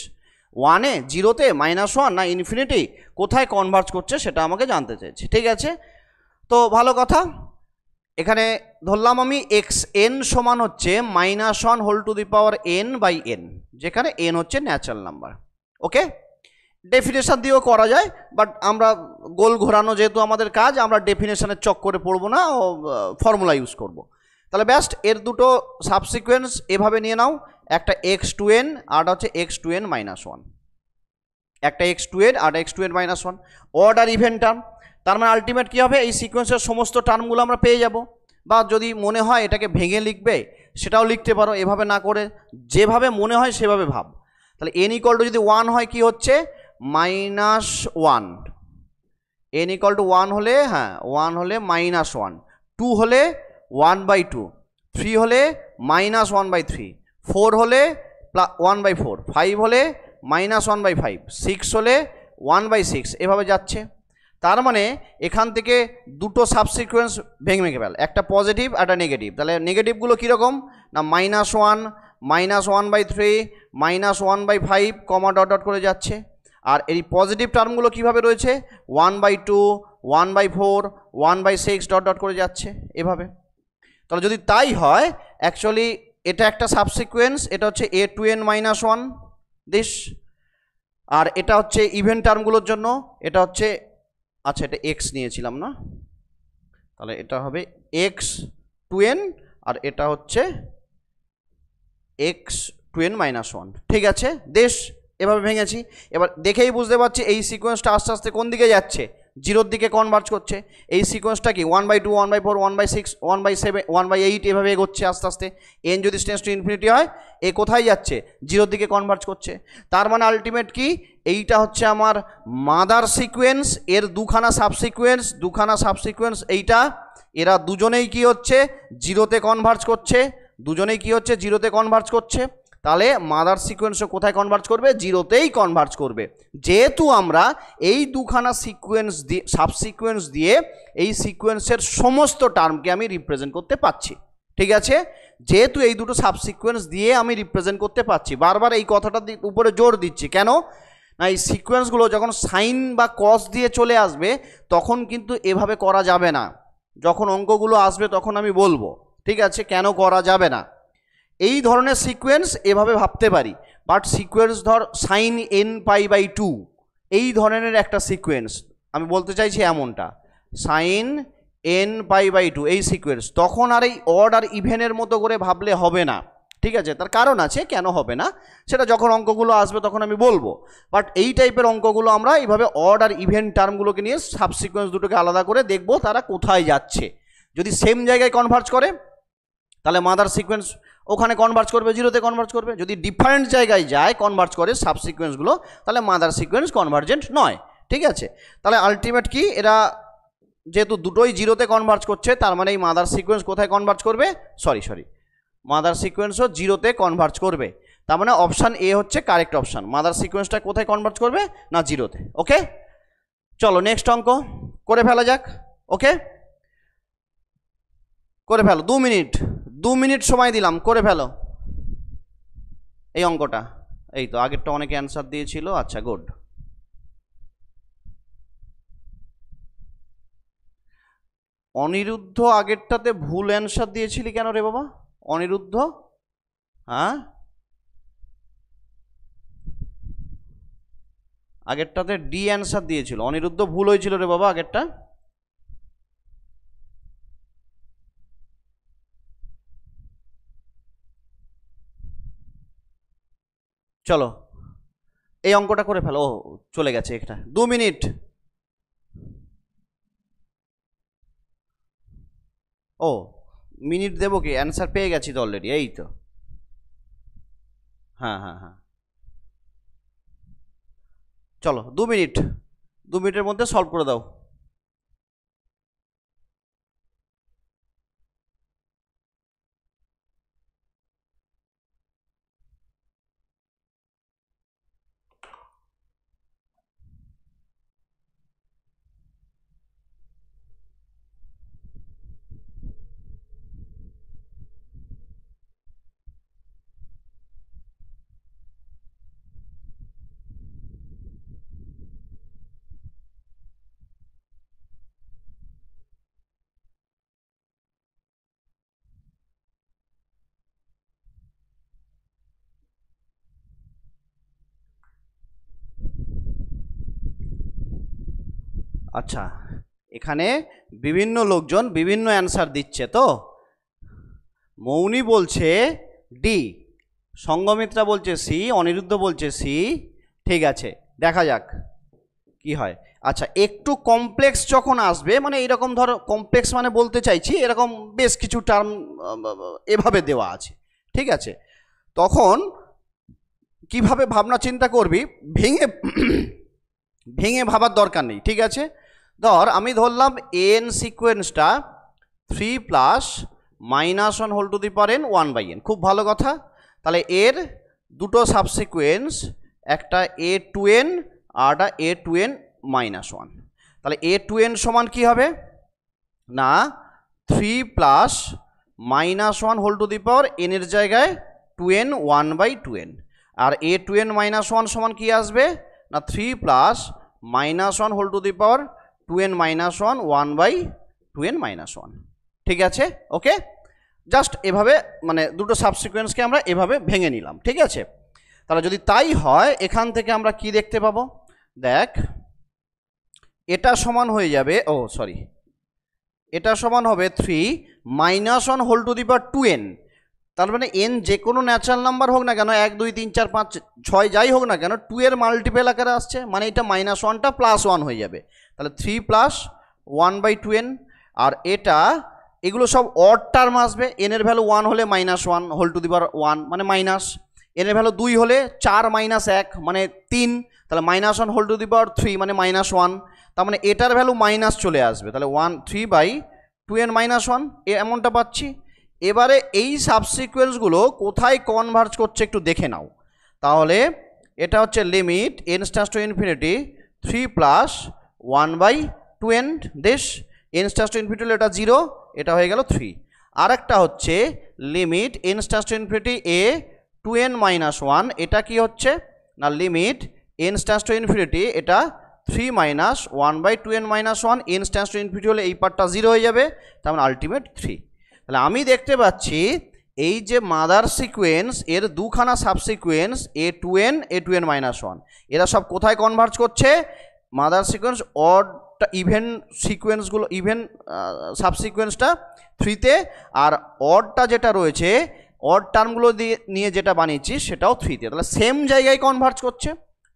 1-এ 0-তে -1 না ইনফিনিটি, কোথায় কনভার্জ করছে সেটা আমাকে জানতে চেয়েছে। ঠিক আছে, তো ভালো কথা, এখানে ধরলাম আমি xn সমান হচ্ছে -1 whole to the power n by n, যেখানে n হচ্ছে ন্যাচারাল নাম্বার। ওকে, ডেফিনেশন দিয়েও করা যায়, বাট আমরা গোল ঘোরানো যেহেতু আমাদের কাজ, আমরা ডেফিনেশনের চক্করে পড়বো না, ও ফর্মুলা ইউজ করব। তাহলে ব্যাস্ট এর দুটো সাবসিকুয়েন্স এভাবে নিয়ে নাও, একটা x2n আর হচ্ছে x2n মাইনাস ওয়ান, একটা x2n আর x2n মাইনাস ওয়ান, অড আর ইভেন টার্ম। তার মানে আলটিমেট কী হবে, এই সিকোয়েন্সের সমস্ত টার্মগুলো আমরা পেয়ে যাব। বা যদি মনে হয় এটাকে ভেঙে লিখবে সেটাও লিখতে পারো, এভাবে না করে যেভাবে মনে হয় সেভাবে ভাব। তাহলে n ইকুয়াল টু যদি 1 হয় কি হচ্ছে minus one, n equal to 1 হলে, হ্যাঁ 1 হলে মাইনাস ওয়ান, 2 হলে 1/2, 3 হলে মাইনাস 1/3, 4 হলে 1/4, 5 হলে মাইনাস 1/5, 6 হলে 1/6, এভাবে যাচ্ছে। তার মানে এখান থেকে দুটো সাবসিকুয়েন্স ভেঙে ফেল, একটা পজিটিভ আর একটা নেগেটিভ। তাহলে নেগেটিভগুলো কীরকম না মাইনাস ওয়ান, মাইনাস 1/3, মাইনাস 1/5, কমা ডট ডট করে যাচ্ছে। আর এই পজিটিভ টার্মগুলো কীভাবে রয়েছে 1/2, 1/4, 1/6 ডট ডট করে যাচ্ছে এভাবে। তাহলে যদি তাই হয় অ্যাকচুয়ালি এটা একটা সাবসিকুয়েন্স, এটা হচ্ছে a2n মাইনাস ওয়ান দিস, আর এটা হচ্ছে ইভেন টার্মগুলোর জন্য এটা হচ্ছে, আচ্ছা এটা এক্স নিয়েছিলাম না, তাহলে এটা হবে x2n আর এটা হচ্ছে x2n মাইনাস ওয়ান। ঠিক আছে দেশ, এভাবে ভেঙেছি। এবার দেখেই বুঝতে পারছি এই সিকোয়েন্সটা আস্তে আস্তে কোন দিকে যাচ্ছে, জিরোর দিকে কনভার্জ করছে। এই সিকোয়েন্সটা কি 1/2, 1/4, 1/6, 1/7, 1/8 এভাবে এগোচ্ছে আস্তে আস্তে। এন যদি টেন্ডস টু ইনফিনিটি হয় এ কোথায় যাচ্ছে, জিরোর দিকে কনভার্জ করছে। তার মানে আলটিমেট কি, এইটা হচ্ছে আমার মাদার সিকোয়েন্স, এর দুখানা সাবসিকোয়েন্স এইটা, এরা দুজনেই কি হচ্ছে জিরোতে কনভার্জ করছে, দুজনেই কি হচ্ছে জিরোতে কনভার্জ করছে। তাহলে মাদার সিকোয়েন্সও কোথায় কনভার্জ করবে, জিরোতেই কনভার্জ করবে। যেহেতু আমরা এই দুখানা সিকোয়েন্স দিয়ে সাবসিকোয়েন্স দিয়ে এই সিকোয়েন্সের সমস্ত টার্মকে আমি রিপ্রেজেন্ট করতে পারছি। ঠিক আছে, যেহেতু এই দুটো সাবসিকোয়েন্স দিয়ে আমি রিপ্রেজেন্ট করতে পারছি, বারবার এই কথাটার উপরে জোর দিচ্ছি কেন না, এই সিকোয়েন্সগুলো যখন সাইন বা কস দিয়ে চলে আসবে তখন কিন্তু এভাবে করা যাবে না। যখন অঙ্কগুলো আসবে তখন আমি বলবো, ঠিক আছে, কেন করা যাবে না। এই ধরনের সিকোয়েন্স এভাবে ভাবতে পারি, বাট সিকোয়েন্স ধর sin n π/2 এই ধরনের একটা সিকোয়েন্স আমি বলতে চাইছি এমনটা, sin n π/2 এই সিকোয়েন্স, তখন আর এই অড আর ইভেনের মতো করে ভাবলে হবে না। ঠিক আছে, তার কারণ আছে কেন হবে না, সেটা যখন অঙ্কগুলো আসবে তখন আমি বলবো। বাট এই টাইপের অঙ্কগুলো আমরা এইভাবে অড আর ইভেন টার্মগুলোকে নিয়ে সাবসিকোয়েন্স দুটোকে আলাদা করে দেখব তারা কোথায় যাচ্ছে। যদি সেম জায়গায় কনভার্জ করে তাহলে মাদার সিকোয়েন্স ওখানে কনভার্জ করবে, জিরোতে কনভার্জ করবে। যদি ডিফারেন্ট জায়গায় যায় কনভার্জ করে সাবসিকোয়েন্সগুলো, তাহলে মাদার সিকোয়েন্স কনভার্জেন্ট নয়। ঠিক আছে, তাহলে আলটিমেট কি, এরা যেহেতু দুটোই জিরোতে কনভার্জ করছে তার মানে এই মাদার সিকোয়েন্স কোথায় কনভার্জ করবে, সরি মাদার সিকোয়েন্সও জিরোতে কনভার্জ করবে। তার মানে অপশান এ হচ্ছে কারেক্ট অপশান, মাদার সিকোয়েন্সটা কোথায় কনভার্জ করবে না জিরোতে। ওকে, চলো নেক্সট অঙ্ক করে ফেলা যাক। ওকে, করে ফেলো, 2 মিনিট সময় দিলাম, করে ফেলো এই অঙ্কটা। এই তো আগেরটা অনেকে অ্যান্সার দিয়েছিল, আচ্ছা গুড। অনিরুদ্ধ আগেরটাতে ভুল অ্যান্সার দিয়েছিলি কেন রে বাবা অনিরুদ্ধ? হ্যাঁ, আগেরটাতে ডি অ্যান্সার দিয়েছিল, অনিরুদ্ধ ভুল হয়েছিল রে বাবা আগেরটা। চলো এই অঙ্কটা করে ফেলো, ও চলে গেছে একটা, 2 মিনিট। ও মিনিট দেবো কি, অ্যান্সার পেয়ে গেছি তো অলরেডি, এই তো। হ্যাঁ, চলো 2 মিনিট, 2 মিনিটের মধ্যে সলভ করে দাও। আচ্ছা, এখানে বিভিন্ন লোকজন বিভিন্ন অ্যান্সার দিচ্ছে। তো মৌনি বলছে ডি, সঙ্গমিত্রা বলছে সি, অনিরুদ্ধ বলছে সি। ঠিক আছে, দেখা যাক কি হয়। আচ্ছা, একটু কমপ্লেক্স যখন আসবে, মানে এরকম ধরো কমপ্লেক্স মানে বলতে চাইছি এরকম বেশ কিছু টার্ম এভাবে দেওয়া আছে, ঠিক আছে, তখন কিভাবে ভাবনা চিন্তা করবি, ভেঙে ভেঙে ভাবার দরকার নেই, ঠিক আছে। ধর আমি ধরলাম এন সিকোয়েন্সটা 3 plus -1 whole to the power n 1/n, খুব ভালো কথা। তাহলে এর দুটো সাবসিকুয়েন্স, একটা a2n আর একটা a2n -1। তাহলে a2n সমান কি হবে না 3 plus -1 whole to the power n এর জায়গায় 2n 1/2n, আর a2n -1 সমান কি আসবে না 3 plus -1 whole to the power 2n -1 1/2n -1। ঠিক আছে, ওকে। জাস্ট এভাবে মানে দুটো সাবসিকুয়েন্সকে আমরা এভাবে ভেঙে নিলাম, ঠিক আছে। তাহলে যদি তাই হয় এখান থেকে আমরা কি দেখতে পাবো, দেখ এটা সমান হয়ে যাবে, এটা সমান হবে 3 -1 whole to the power 2n। তার মানে n যে কোনো ন্যাচারাল নাম্বার হোক না কেন, 1 2 3 4 5 6 যাই হোক না কেন, 2 এর মাল্টিপল আকারে আসছে, মানে এটা -1টা +1 হয়ে যাবে। তাহলে 3 প্লাস 1/2n, আর এটা এগুলো সব অড টার্ম আসবে। n এর ভ্যালু 1 হলে -1 হোল টু দি পাওয়ার 1 মানে মাইনাস, n এর ভ্যালু 2 হলে 4 - 1 মানে 3, তাহলে -1 হোল টু দি পাওয়ার 3 মানে -1, তার মানে এটার ভ্যালু মাইনাস চলে আসবে, তাহলে 3/2n -1 এমনটা পাচ্ছি। এবারে এই সাবসিকুয়েন্সগুলো কোথায় কনভার্জ করছে একটু দেখে নাও। তাহলে এটা হচ্ছে limit n tends to infinity 3 plus 1/2n দেশ, n টেন্ডস টু ইনফিনিটি হলে এটা 0, এটা হয়ে গেল 3। আর একটা হচ্ছে limit n tends to infinity a 2n -1, এটা কি হচ্ছে না limit n tends to infinity, এটা 3 minus 1/2n -1, n tends to infinity হলে এই পার্টটা 0 হয়ে যাবে, তার মানে আলটিমেট 3। তাহলে আমি দেখতে পাচ্ছি এই যে মাদার সিকোয়েন্স এর দুখানা সাবসিকুয়েন্স a2n -1, এরা সব কোথায় কনভার্জ করছে, মাদার সিকোয়েন্স অড ইভেন সিকোয়েন্সগুলো, ইভেন সাবসিকুয়েন্সটা 3তে, আর অডটা যেটা রয়েছে অড টার্মগুলো দিয়ে নিয়ে যেটা বানিয়েছি সেটাও 3তে। তাহলে সেম জায়গায় কনভার্জ করছে,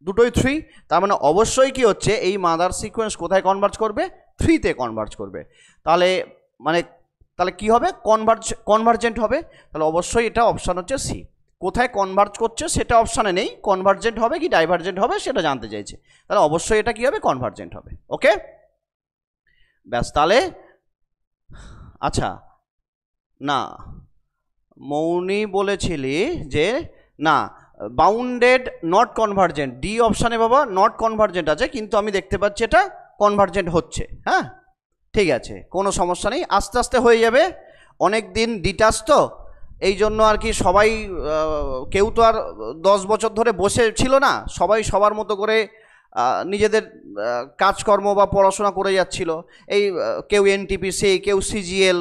দুটোই 3, তার মানে অবশ্যই কি হচ্ছে এই মাদার সিকোয়েন্স কোথায় কনভার্জ করবে, 3তে কনভার্জ করবে। তাহলে কি হবে, কনভার্জেন্ট হবে। তাহলে অবশ্যই এটা অপশান হচ্ছে সি। কোথায় কনভার্জ করছে সেটা অপশানে নেই, কনভার্জেন্ট হবে কি ডাইভার্জেন্ট হবে সেটা জানতে চাইছে, তাহলে অবশ্যই এটা কি হবে, কনভার্জেন্ট হবে। ওকে, ব্যাস। তাহলে আচ্ছা, না মৌনি বলেছিলি যে না বাউন্ডেড নট কনভার্জেন্ট, ডি অপশানে বাবা নট কনভার্জেন্ট আছে, কিন্তু আমি দেখতে পাচ্ছি এটা কনভার্জেন্ট হচ্ছে। হ্যাঁ, ঠিক আছে, কোনো সমস্যা নেই, আস্তে আস্তে হয়ে যাবে। অনেক দিন ডিটাচ তো, এই জন্য আর কি সবাই, কেউ তো আর 10 বছর ধরে বসে ছিল না, সবাই সবার মতো করে নিজেদের কাজকর্ম বা পড়াশোনা করে যাচ্ছিল। এই কেউ এনটিপিসি, কেউ সিজিএল,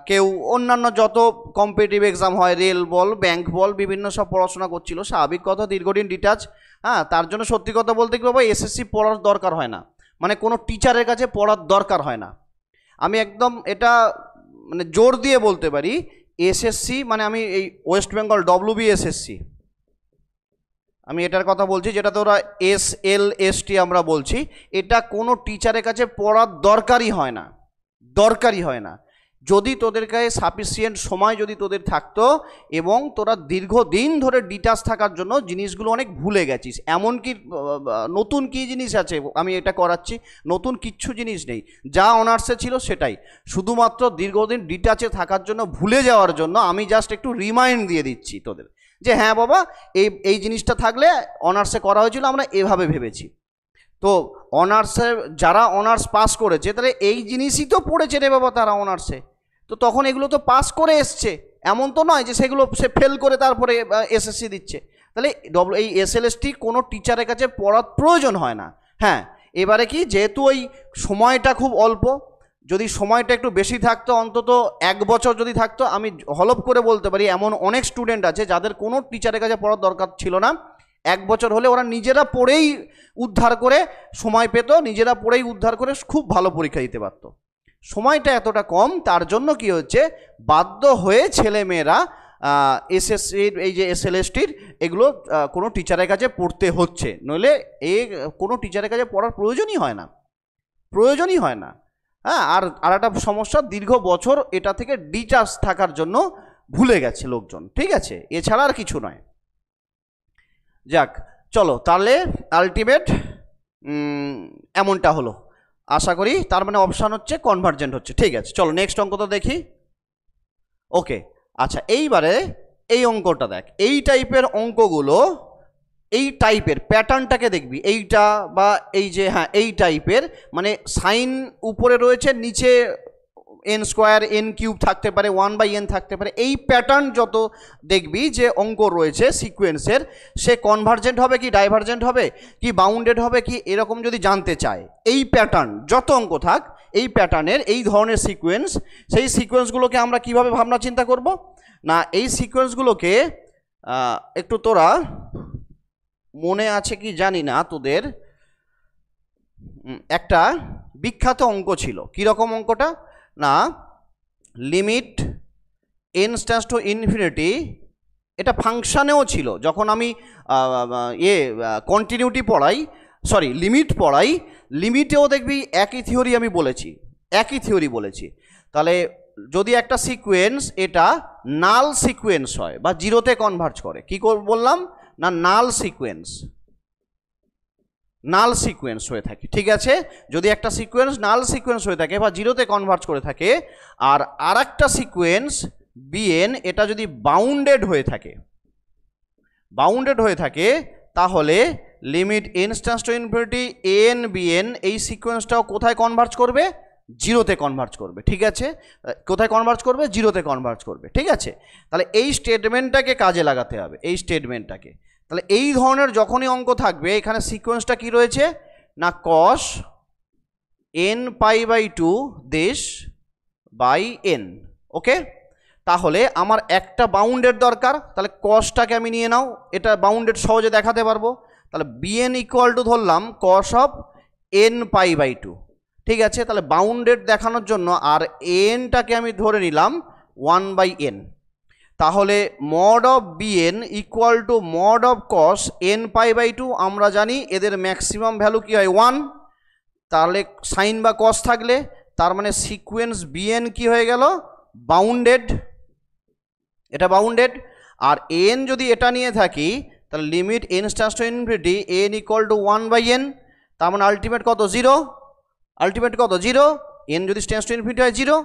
কেউ অন্যান্য যত কম্পিটিটিভ এক্সাম হয়, রেল বল, ব্যাংক বল, বিভিন্ন সব পড়াশোনা করছিল, স্বাভাবিক কথা দীর্ঘদিন ডিটাচ। হ্যাঁ, তার জন্য সত্যি কথা বলতে কি বাবা এসএসসি পড়ার দরকার হয় না, মানে কোনো টিচারের কাছে পড়ার দরকার হয় না। আমি একদম এটা মানে জোর দিয়ে বলতে পারি, এসএসসি মানে আমি এই ওয়েস্ট বেঙ্গল WBSSC, আমি এটার কথা বলছি যেটাতে ওরা SLST আমরা বলছি, এটা কোনো টিচারের কাছে পড়ার দরকারই হয় না, দরকারই হয় না। যদি তোদের কাছে সাফিসিয়েন্ট সময় যদি তোদের থাকতো এবং তোরা দীর্ঘদিন ধরে ডিটাচ থাকার জন্য জিনিসগুলো অনেক ভুলে গেছিস, এমনকি নতুন কী জিনিস আছে আমি এটা করাচ্ছি, নতুন কিচ্ছু জিনিস নেই, যা অনার্সে ছিল সেটাই, শুধুমাত্র দীর্ঘদিন ডিটাচে থাকার জন্য ভুলে যাওয়ার জন্য আমি জাস্ট একটু রিমাইন্ড দিয়ে দিচ্ছি তোদের যে হ্যাঁ বাবা এই জিনিসটা থাকলে অনার্সে করা হয়েছিল, আমরা এভাবে ভেবেছি। তো অনার্সে যারা অনার্স পাস করেছে তাহলে এই জিনিসই তো পড়েছে রে বাবা তারা অনার্সে, তো তখন এগুলো তো পাস করে এসছে, এমন তো নয় যে সেগুলো সে ফেল করে তারপরে এসএসসি দিচ্ছে। তাহলে এই SLST কোনো টিচারের কাছে পড়ার প্রয়োজন হয় না। হ্যাঁ, এবারে কি যেহেতু ওই সময়টা খুব অল্প, যদি সময়টা একটু বেশি থাকতো, অন্তত 1 বছর যদি থাকতো, আমি হলফ করে বলতে পারি এমন অনেক স্টুডেন্ট আছে যাদের কোনো টিচারের কাছে পড়ার দরকার ছিল না, 1 বছর হলে ওরা নিজেরা পড়েই উদ্ধার করে সময় পেত, নিজেরা পড়েই উদ্ধার করে খুব ভালো পরীক্ষা দিতে পারত। সময়টা এতটা কম, তার জন্য কি হচ্ছে, বাধ্য হয়ে ছেলেমেয়েরা এসএসসির এই যে এসএলএসটির এগুলো কোনো টিচারের কাছে পড়তে হচ্ছে, নইলে কোনো টিচারের কাছে পড়ার প্রয়োজনই হয় না, প্রয়োজনই হয় না। হ্যাঁ, আর একটা সমস্যা, দীর্ঘ বছর এটা থেকে ডিটাচ থাকার জন্য ভুলে গেছে লোকজন, ঠিক আছে, এছাড়া আর কিছু নয়। যাক, চলো তাহলে আলটিমেট এমনটা হলো, আশা করি তার মানে অপশান হচ্ছে কনভার্জেন্ট হচ্ছে। ঠিক আছে, চলো নেক্সট অঙ্ক তো দেখি। ওকে, আচ্ছা এইবারে এই অঙ্কটা দেখ, এই টাইপের অঙ্কগুলো, এই টাইপের প্যাটার্নটাকে দেখবি, এইটা বা এই যে, হ্যাঁ এই টাইপের, মানে সাইন উপরে রয়েছে, নিচে এন স্কোয়ার এন কিউব থাকতে পারে, 1/n থাকতে পারে, এই প্যাটার্ন যত দেখবি যে অঙ্ক রয়েছে সিকোয়েন্সের, সে কনভার্জেন্ট হবে কি ডাইভার্জেন্ট হবে কি বাউন্ডেড হবে কি, এরকম যদি জানতে চায়, এই প্যাটার্ন যত অঙ্ক থাক, এই প্যাটার্নের এই ধরনের সিকোয়েন্স, সেই সিকোয়েন্সগুলোকে আমরা কিভাবে ভাবনা চিন্তা করব না, এই সিকোয়েন্সগুলোকে একটু তোরা মনে আছে কি জানি না তোদের, একটা বিখ্যাত অঙ্ক ছিল, কীরকম অঙ্কটা না, limit n tends to infinity, এটা ফাংশানেও ছিল, যখন আমি কন্টিনিউটি পড়াই, সরি লিমিট পড়াই, লিমিটেও দেখবি একই থিওরি আমি বলেছি, একই থিওরি বলেছি। তাহলে যদি একটা সিকোয়েন্স এটা নাল সিকোয়েন্স হয় বা জিরোতে কনভার্জ করে, কি বললাম না, নাল সিকোয়েন্স, নাল সিকোয়েন্স হয়ে থাকে, ঠিক আছে, যদি একটা সিকোয়েন্স নাল সিকোয়েন্স হয়ে থাকে বা জিরোতে কনভার্জ করে থাকে, আর একটা সিকোয়েন্স বিএন এটা যদি বাউন্ডেড হয়ে থাকে, বাউন্ডেড হয়ে থাকে, তাহলে limit n tends to infinity n b n, এই সিকোয়েন্সটাও কোথায় কনভার্জ করবে, জিরোতে কনভার্জ করবে, ঠিক আছে, কোথায় কনভার্জ করবে, জিরোতে কনভার্জ করবে, ঠিক আছে। তাহলে এই স্টেটমেন্টটাকে কাজে লাগাতে হবে, এই স্টেটমেন্টটাকে। তাহলে এই ধরনের যখনই অঙ্ক থাকবে, এখানে সিকোয়েন্সটা কি রয়েছে না, cos n π/2 this by n, okay. তাহলে আমার একটা বাউন্ডেড দরকার, তাহলে কসটাকে আমি নিয়ে নাও, এটা বাউন্ডেড সহজে দেখাতে পারবো, তাহলে bn ইকুয়াল টু ধরলাম cos অফ n π/2, ঠিক আছে। তাহলে বাউন্ডেড দেখানোর জন্য আর এনটাকে আমি ধরে নিলাম 1/n, তাহলে mod of bn equal to mod of cos n π/2, আমরা জানি এদের ম্যাক্সিমাম ভ্যালু কি হয় 1, তাহলে সাইন বা কস থাকলে তার মানে সিকোয়েন্স bn কি হয়ে গেল, বাউন্ডেড, এটা বাউন্ডেড। আর n যদি এটা নিয়ে থাকি, তাহলে limit n tends to infinity n equal to 1/n, তার মানে আলটিমেট কত, 0, আলটিমেট কত 0, n যদি টেন্ডস টু ইনফিনিটি হয় 0,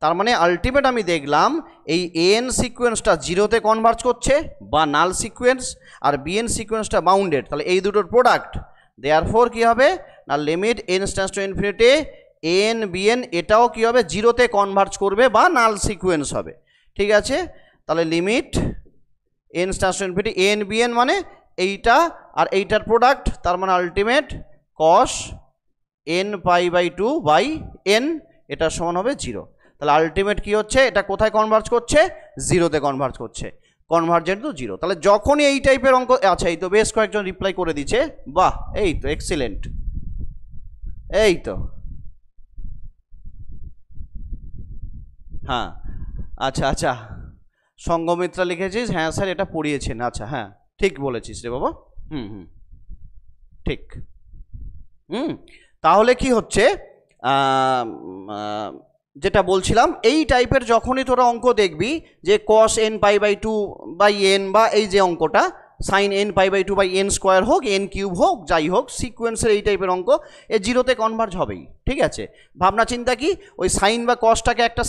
তার মানে আলটিমেট আমি দেখলাম এই এন সিকোয়েন্সটা জিরোতে কনভার্জ করছে বা নাল সিকোয়েন্স, আর বিএন সিকোয়েন্সটা বাউন্ডেড, তাহলে এই দুটোর প্রোডাক্ট, দেয়ারফর কি হবে না, limit n tends to infinity n b n, এটাও কি হবে, জিরোতে কনভার্জ করবে বা নাল সিকোয়েন্স হবে, ঠিক আছে। তাহলে limit n tends to infinity n b n মানে এইটা আর এইটার প্রোডাক্ট, তার মানে আলটিমেট cos n π/2/n, এটা সমান হবে 0। তাহলে আলটিমেট কি হচ্ছে, এটা কোথায় কনভার্জ করছে, জিরোতে কনভার্জ করছে, কনভার্জেন্ট টু 0। তাহলে যখনই এই টাইপের অঙ্ক, আচ্ছা এই তো বেশ কয়েকজন রিপ্লাই করে দিচ্ছে, বাহ, এই তো এক্সিলেন্ট, এই তো, হ্যাঁ আচ্ছা আচ্ছা, সঙ্গমিত্রা লিখেছিস, হ্যাঁ স্যার এটা পড়িয়েছেন, আচ্ছা হ্যাঁ ঠিক বলেছিস রে বাবা, ঠিক, তাহলে কি হচ্ছে, যেটা বলছিলাম, এই টাইপের যখনই তোরা অঙ্ক দেখবি যে cos n π/2/n বা এই যে অঙ্কটা sin n π/2/n² হোক, n কিউব হোক, যাই হোক, সিকোয়েন্সের এই টাইপের অঙ্ক, এ জিরোতে কনভার্জ হবেই, ঠিক আছে। ভাবনা চিন্তা কি, ওই সাইন বা কসটাকে একটা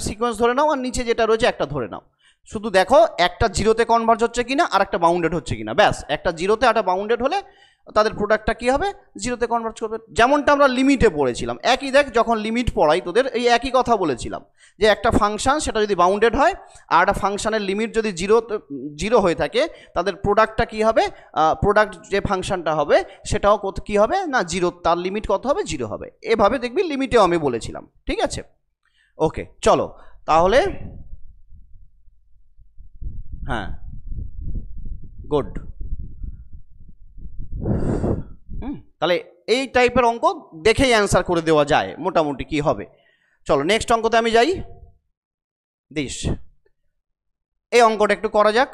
সিকোয়েন্স ধরে নাও, আর নিচে যেটা রয়েছে একটা ধরে নাও, শুধু দেখো একটা জিরোতে কনভার্জ হচ্ছে কিনা আর একটা বাউন্ডেড হচ্ছে কিনা, ব্যাস, একটা জিরোতে একটা বাউন্ডেড হলে তাদের প্রোডাক্টটা কী হবে, জিরোতে কনভার্ট করবে, যেমনটা আমরা লিমিটে পড়েছিলাম, একই দেখ, যখন লিমিট পড়াই তোদের এই একই কথা বলেছিলাম যে একটা ফাংশন সেটা যদি বাউন্ডেড হয় আর একটা ফাংশনের লিমিট যদি জিরো হয়ে থাকে, তাদের প্রোডাক্টটা কী হবে, প্রোডাক্ট যে ফাংশনটা হবে সেটাও কী হবে না, জিরো, তার লিমিট কত হবে, 0 হবে, এভাবে দেখবি লিমিটেও আমি বলেছিলাম, ঠিক আছে। ওকে চলো তাহলে, হ্যাঁ গুড, তাহলে এই টাইপের অঙ্ক দেখেই অ্যান্সার করে দেওয়া যায় মোটামুটি কি হবে। চলো নেক্সট অঙ্কতে আমি যাই। দিস এই অঙ্কটা একটু করা যাক।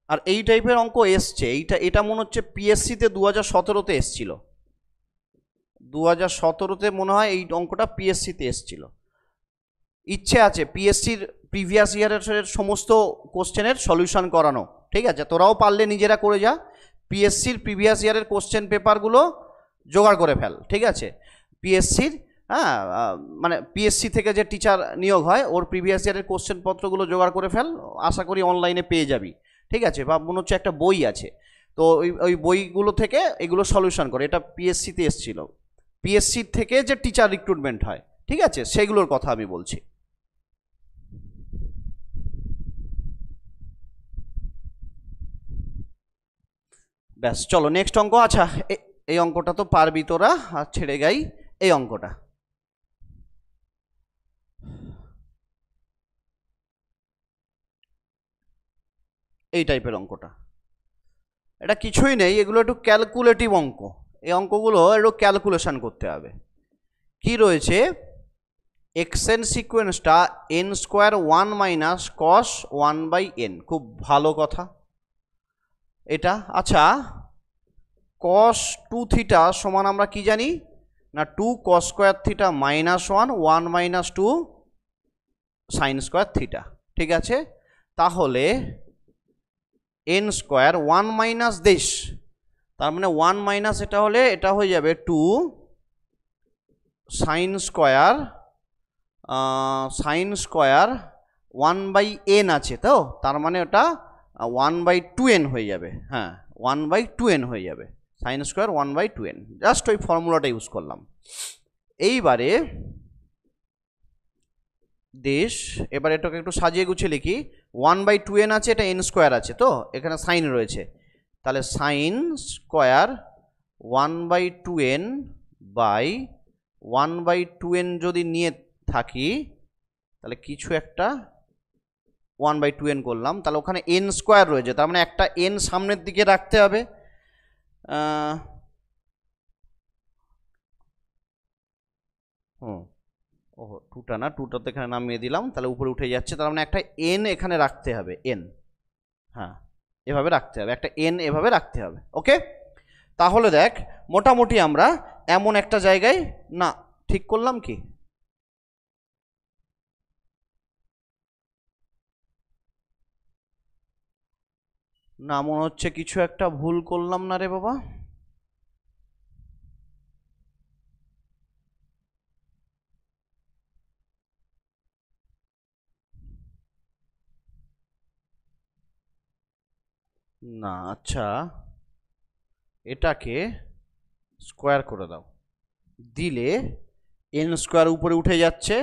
আর এই টাইপের অঙ্ক এসছে, এটা মনে হচ্ছে পিএসসিতে 2017-তে এসছিল, 2017-তে মনে হয় এই অঙ্কটা পিএসসিতে এসছিল। ইচ্ছে আছে পিএসসির প্রিভিয়াস ইয়ারের সমস্ত কোশ্চেনের সলিউশন করানো, ঠিক আছে? তোরাও পারলে নিজেরা করে যা, পিএসসির প্রিভিয়াস ইয়ারের কোশ্চেন পেপারগুলো জোগাড় করে ফেল, ঠিক আছে? পিএসসির মানে পিএসসি থেকে যে টিচার নিয়োগ হয় ওর প্রিভিয়াস ইয়ারের কোশ্চেন পত্রগুলো জোগাড় করে ফেল, আশা করি অনলাইনে পেয়ে যাবি, ঠিক আছে? বা মনে হচ্ছে একটা বই আছে, তো ওই বইগুলো থেকে এগুলো সলিউশন করে। এটা পিএসসিতে এসছিল, পিএসসি থেকে যে টিচার রিক্রুটমেন্ট হয়, ঠিক আছে, সেগুলোর কথা আমি বলছি। ব্যাস চলো নেক্সট অঙ্ক। আচ্ছা এই অঙ্কটা তো পারবি তোরা, আর ছেড়ে গাই এই অঙ্কটা। এই টাইপের অঙ্কটা, এটা কিছুই নেই, এগুলো একটু ক্যালকুলেটিভ অঙ্ক। এই অঙ্কগুলো একটু ক্যালকুলেশন করতে হবে। কি রয়েছে, এক্সএন সিকোয়েন্সটা N square 1 minus cos 1/n, খুব ভালো কথা এটা। আচ্ছা কস 2 থিটা সমান আমরা কি জানি না, 2 cos square theta minus 1 minus 2 sine square theta, ঠিক আছে? তাহলে এন স্কোয়ার 1 মাইনাস দিস, তার মানে 1 মাইনাস এটা হলে এটা হয়ে যাবে 2 সাইন স্কোয়ার 1/n আছে, তো তার মানে ওটা 1/2n হয়ে যাবে। হ্যাঁ 1/2n হয়ে যাবে, সাইন স্কোয়ার 1/2n, জাস্ট ওই ফর্মুলাটা ইউজ করলাম। এইবারে দেশ, এবার এটাকে একটু সাজিয়ে গুছিয়ে লিখি। 1/2n আছে, এটা n স্কোয়ার আছে, তো এখানে সাইন রয়েছে, তাহলে sine square 1/2n by 1/2n যদি নিয়ে থাকি তাহলে কিছু একটা 1/2n করলাম, তাহলে ওখানে n স্কোয়ার রয়েছে, তার মানে একটা n সামনের দিকে রাখতে হবে। ওহো টুটা না, টুটা তো এখানে নামিয়ে দিলাম, তাহলে উপরে উঠে যাচ্ছে, তার মানে একটা n এখানে রাখতে হবে, n, হ্যাঁ এভাবে রাখতে হবে, একটা n এভাবে রাখতে হবে। ওকে, তাহলে দেখ মোটামুটি আমরা এমন একটা জায়গায়, না ঠিক করলাম কি, না মনে হচ্ছে কিছু একটা ভুল করলাম না রে বাবা। না আচ্ছা এটাকে স্কোয়ার করে দাও, দিলে n স্কোয়ার উপরে উঠে যাচ্ছে,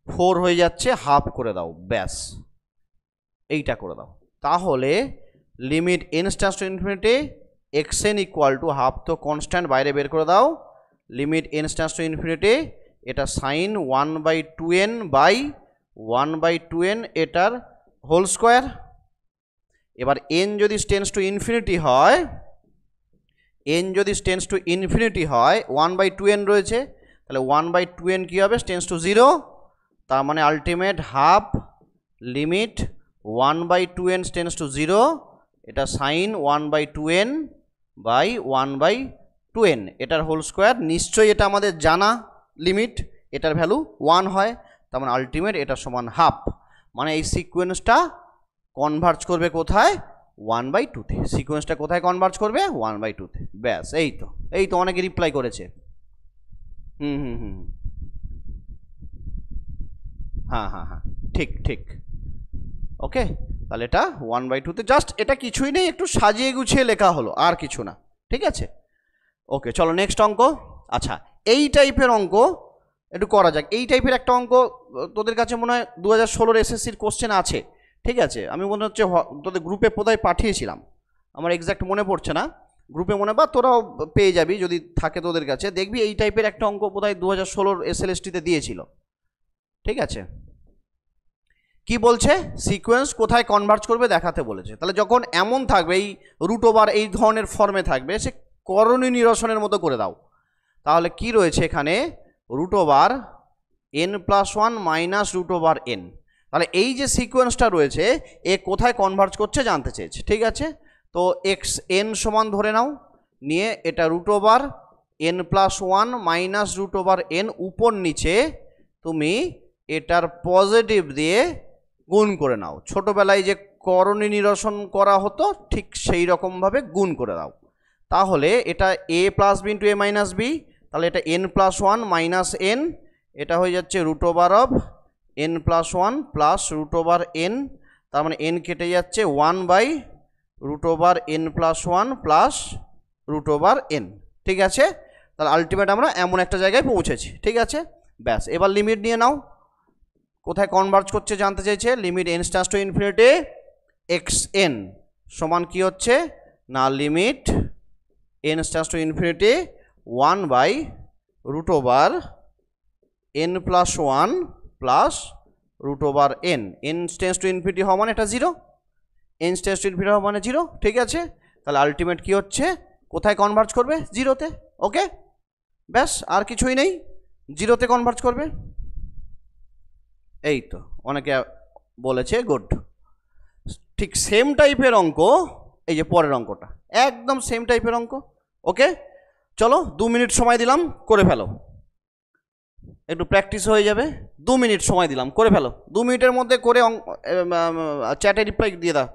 4 হয়ে যাচ্ছে, হাফ করে দাও, ব্যাস এইটা করে দাও। তাহলে limit n stars to infinity xn equal to half, তো কনস্ট্যান্ট বাইরে বের করে দাও, limit n stars to infinity, এটা সাইন 1/2n বাই 1/2n এটার হোল স্কোয়ার। এবার n যদি টেন্স টু ইনফিনিটি হয়, n যদি টেন্স টু ইনফিনিটি হয়, 1/2n রয়েছে, তাহলে 1/2n কী হবে, টেন্স টু 0, তার মানে ultimate half limit 1/2n tends to 0, এটা সাইন 1/2n বাই 1/2n এটার হোল স্কোয়ার। নিশ্চয়ই এটা আমাদের জানা লিমিট, এটার ভ্যালু 1 হয়, তার মানে আলটিমেট এটা সমান হাফ, মানে এই সিকোয়েন্সটা কনভার্জ করবে কোথায়, 1/2-তে। সিকোয়েন্সটা কোথায় কনভার্জ করবে, 1/2-তে। ব্যাস এই তো অনেকে রিপ্লাই করেছে। হ্যাঁ ঠিক ওকে, তাহলে এটা 1/2-তে, জাস্ট এটা কিছুই নেই, একটু সাজিয়ে গুছিয়ে লেখা হলো, আর কিছু না, ঠিক আছে? ওকে চলো নেক্সট অঙ্ক। আচ্ছা এই টাইপের অঙ্ক একটু করা যাক। এই টাইপের একটা অঙ্ক তোদের কাছে মনে হয় 2016 এসএসসির কোশ্চেন আছে, ঠিক আছে? আমি মনে হচ্ছে তোদের গ্রুপে কোথায় পাঠিয়েছিলাম, আমার এক্স্যাক্ট মনে পড়ছে না, গ্রুপে মনে, বা তোরাও পেয়ে যাবি যদি থাকে তোদের কাছে, দেখবি এই টাইপের একটা অঙ্ক বোধহয় 2016 এসএলএসটিতে দিয়েছিল, ঠিক আছে? কি বলছে, সিকোয়েন্স কোথায় কনভার্জ করবে দেখাতে বলেছে। তাহলে যখন এমন থাকবে, এই রুট ওভার এই ধরনের ফর্মে থাকবে, সে করণীয় নিরসনের মতো করে দাও। তাহলে কি রয়েছে এখানে, root over n+1 minus root over n। তাহলে এই যে সিকোয়েন্সটা রয়েছে এ কোথায় কনভার্জ করছে জানতে চেয়েছে। ঠিক আছে, তো xn সমান ধরে নাও, নিয়ে এটা root over n+1 minus root over n উপর নিচে তুমি এটার পজিটিভ দিয়ে গুণ করে নাও। ছোটোবেলায় যে করণীয় নিরসন করা হতো ঠিক সেই রকমভাবে গুণ করে দাও। তাহলে এটা a plus b into a minus b, তাহলে এটা n+1 মাইনাস n, এটা হয়ে যাচ্ছে root over of n+1 plus root over n, তার মানে n কেটে যাচ্ছে 1 by root over n+1 plus root over n। ঠিক আছে, তাহলে আলটিমেট আমরা এমন একটা জায়গায় পৌঁছেছি। ঠিক আছে, ব্যাস, এবার লিমিট নিয়ে নাও, কোথায় কনভার্জ করছে জানতে চাইছে। Limit n tends to infinity xn সমান কি হচ্ছে না, limit n tends to infinity 1 by root over n+1 plus root over n। n tends to infinity হওয়া মানে এটা 0, n টেন্ডস টু ইনফিনিটি হওয়া মানে 0। ঠিক আছে, তাহলে আলটিমেট কি হচ্ছে, কোথায় কনভার্জ করবে, 0-তে। ওকে, ব্যাস, আর কিছুই নেই, 0-তে কনভার্জ করবে। এই তো অনেকে বলেছে, গুড। ঠিক সেম টাইপের অঙ্ক এই যে পরের অঙ্কটা, একদম সেম টাইপের অঙ্ক। ওকে, চলো 2 মিনিট সময় দিলাম, করে ফেলো, একটু প্র্যাকটিস হয়ে যাবে। 2 মিনিট সময় দিলাম, করে ফেলো। 2 মিনিটের মধ্যে করে চ্যাটে রিপ্লাই দিয়ে দাও।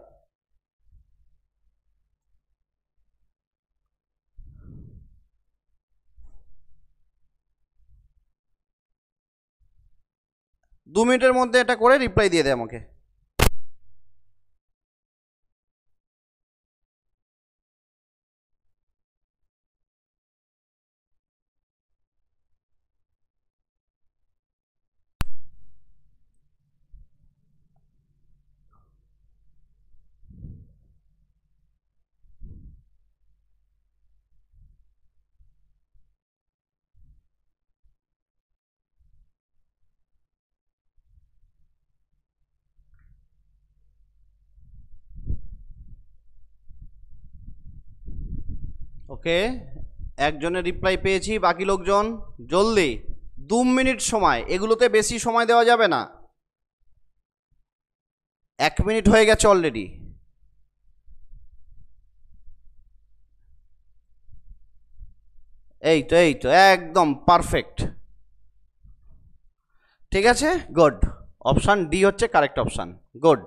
দু মিনিটের মধ্যে এটা করে রিপ্লাই দিয়ে দেয় আমাকে। ওকে, একজনের রিপ্লাই পেয়েছি, বাকি লোকজন জলদি, 2 মিনিট সময়, এগুলোতে বেশি সময় দেওয়া যাবে না। 1 মিনিট হয়ে গেছে অলরেডি। এই তো এই তো একদম পারফেক্ট। ঠিক আছে, গুড, অপশান ডি হচ্ছে কারেক্ট অপশান। গুড,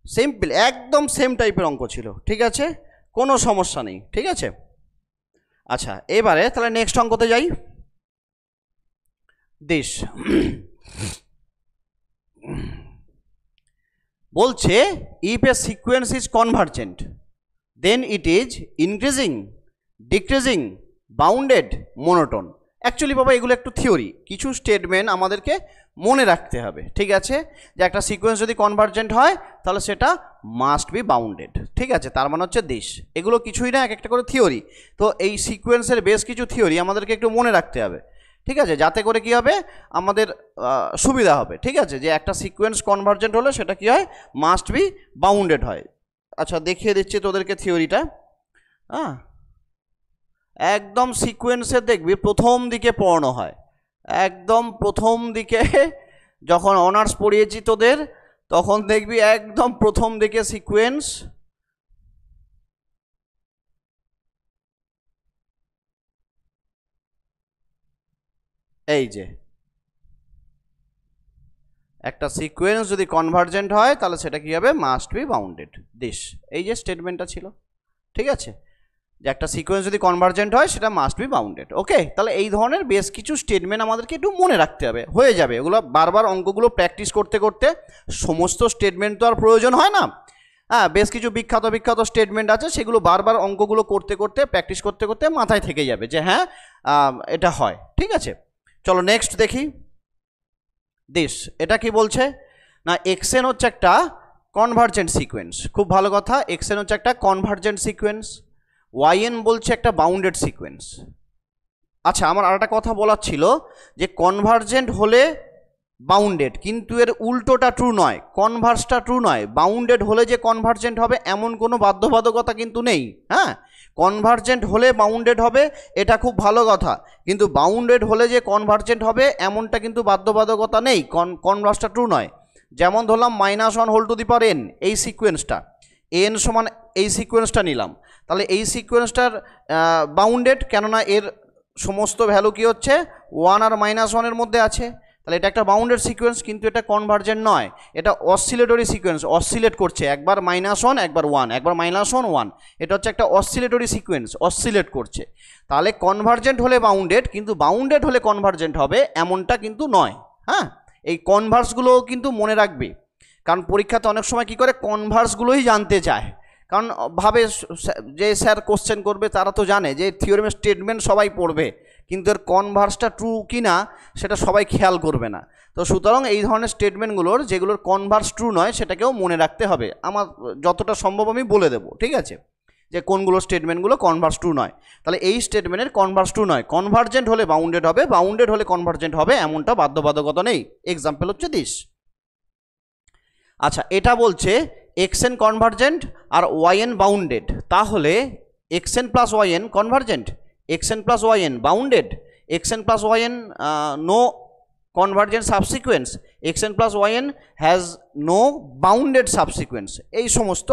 সিম্পল, একদম সেম টাইপের অঙ্ক ছিল। ঠিক আছে, কোনো সমস্যা নেই। ঠিক আছে, আচ্ছা এবারে তাহলে নেক্সট অঙ্কতে যাই। দিস বলছে if a sequence is convergent then it is increasing, decreasing, bounded, monotone. Actually বাবা এগুলো একটু থিওরি, কিছু স্টেটমেন্ট আমাদেরকে মনে রাখতে হবে। ঠিক আছে, যে একটা সিকোয়েন্স যদি কনভার্জেন্ট হয় তাহলে সেটা মাস্ট বি বাউন্ডেড। ঠিক আছে, তার মানে হচ্ছে দিস। এগুলো কিছুই না, এক একটা করে থিওরি। তো এই সিকোয়েন্সের বেশ কিছু থিওরি আমাদেরকে একটু মনে রাখতে হবে। ঠিক আছে, যাতে করে কি হবে, আমাদের সুবিধা হবে। ঠিক আছে, যে একটা সিকোয়েন্স কনভার্জেন্ট হলে সেটা কি হয়, মাস্ট বি বাউন্ডেড হয়। আচ্ছা দেখিয়ে দিচ্ছি তোদেরকে থিওরিটা। হ্যাঁ, একদম সিকোয়েন্সে দেখবি প্রথম দিকে পড়ানো হয়, একদম প্রথম দিকে যখন অনার্স পড়িয়েছি তোদের, তখন দেখবি একদম প্রথম দিকে সিকোয়েন্স। এই যে একটা সিকোয়েন্স যদি কনভার্জেন্ট হয় তাহলে সেটা কি হবে, মাস্ট বি বাউন্ডেড। দিস, এই যে স্টেটমেন্টটা ছিল। ঠিক আছে, যে একটা সিকোয়েন্স যদি কনভার্জেন্ট হয় সেটা মাস্ট বি বাউন্ডেড। ওকে, তাহলে এই ধরনের বেশ কিছু স্টেটমেন্ট আমাদেরকে একটু মনে রাখতে হবে, হয়ে যাবে এগুলো। বারবার অঙ্কগুলো প্র্যাকটিস করতে করতে সমস্ত স্টেটমেন্ট তো আর প্রয়োজন হয় না। হ্যাঁ, বেশ কিছু বিখ্যাত বিখ্যাত স্টেটমেন্ট আছে, সেগুলো বারবার অঙ্কগুলো করতে করতে প্র্যাকটিস করতে করতে মাথায় থেকে যাবে যে হ্যাঁ এটা হয়। ঠিক আছে, চলো নেক্সট দেখি। দিস, এটা কি বলছে না, এক্সএন হচ্ছে একটা কনভার্জেন্ট সিকোয়েন্স। খুব ভালো কথা, এক্সএন হচ্ছে একটা কনভার্জেন্ট সিকোয়েন্স, ওয়াইএন বলছে একটা বাউন্ডেড সিকোয়েন্স। আচ্ছা, আমার আর একটা কথা বলার ছিল যে কনভার্জেন্ট হলে বাউন্ডেড, কিন্তু এর উল্টোটা ট্রু নয়, কনভার্সটা ট্রু নয়। বাউন্ডেড হলে যে কনভার্জেন্ট হবে এমন কোনো বাধ্যবাধকতা কিন্তু নেই। হ্যাঁ, কনভার্জেন্ট হলে বাউন্ডেড হবে এটা খুব ভালো কথা, কিন্তু বাউন্ডেড হলে যে কনভার্জেন্ট হবে এমনটা কিন্তু বাধ্যবাধকতা নেই, কনভার্সটা ট্রু নয়। যেমন ধরলাম -1 এই সিকোয়েন্সটা, এন সমান এই সিকোয়েন্সটা নিলাম, তাহলে এই সিকোয়েন্সটার বাউন্ডেড, কেননা এর সমস্ত ভ্যালু কি হচ্ছে 1 আর -1-এর মধ্যে আছে, তাহলে এটা একটা বাউন্ডেড সিকোয়েন্স, কিন্তু এটা কনভার্জেন্ট নয়, এটা অসিলেটরি সিকোয়েন্স, অসিলেট করছে, একবার -1 একবার 1, একবার -1 1, এটা হচ্ছে একটা অসিলেটরি সিকোয়েন্স, অসিলেট করছে। তাহলে কনভার্জেন্ট হলে বাউন্ডেড, কিন্তু বাউন্ডেড হলে কনভার্জেন্ট হবে এমনটা কিন্তু নয়। হ্যাঁ, এই কনভার্সগুলোও কিন্তু মনে রাখবে, কারণ পরীক্ষাতে অনেক সময় কী করে কনভার্সগুলোই জানতে চায়, কারণ ভাবে যে স্যার কোশ্চেন করবে তারা তো জানে যে থিওরেমের স্টেটমেন্ট সবাই পড়বে, কিন্তু এর কনভার্সটা ট্রু কি না সেটা সবাই খেয়াল করবে না। তো সুতরাং এই ধরনের স্টেটমেন্টগুলোর যেগুলোর কনভার্স ট্রু নয় সেটাকেও মনে রাখতে হবে, আমার যতটা সম্ভব আমি বলে দেবো, ঠিক আছে, যে কোনগুলো স্টেটমেন্টগুলো কনভার্স ট্রু নয়। তাহলে এই স্টেটমেন্টের কনভার্স ট্রু নয়, কনভার্জেন্ট হলে বাউন্ডেড হবে, বাউন্ডেড হলে কনভার্জেন্ট হবে এমনটা বাধ্যবাধকতা নেই। এক্সাম্পল হচ্ছে দিস। আচ্ছা, এটা বলছে এক্সএন কনভার্জেন্ট আর ওয়াইএন বাউন্ডেড, তাহলে XN plus YN convergent, XN plus YN bounded, XN plus YN no convergent subsequence, XN plus YN has no bounded subsequence, এই সমস্ত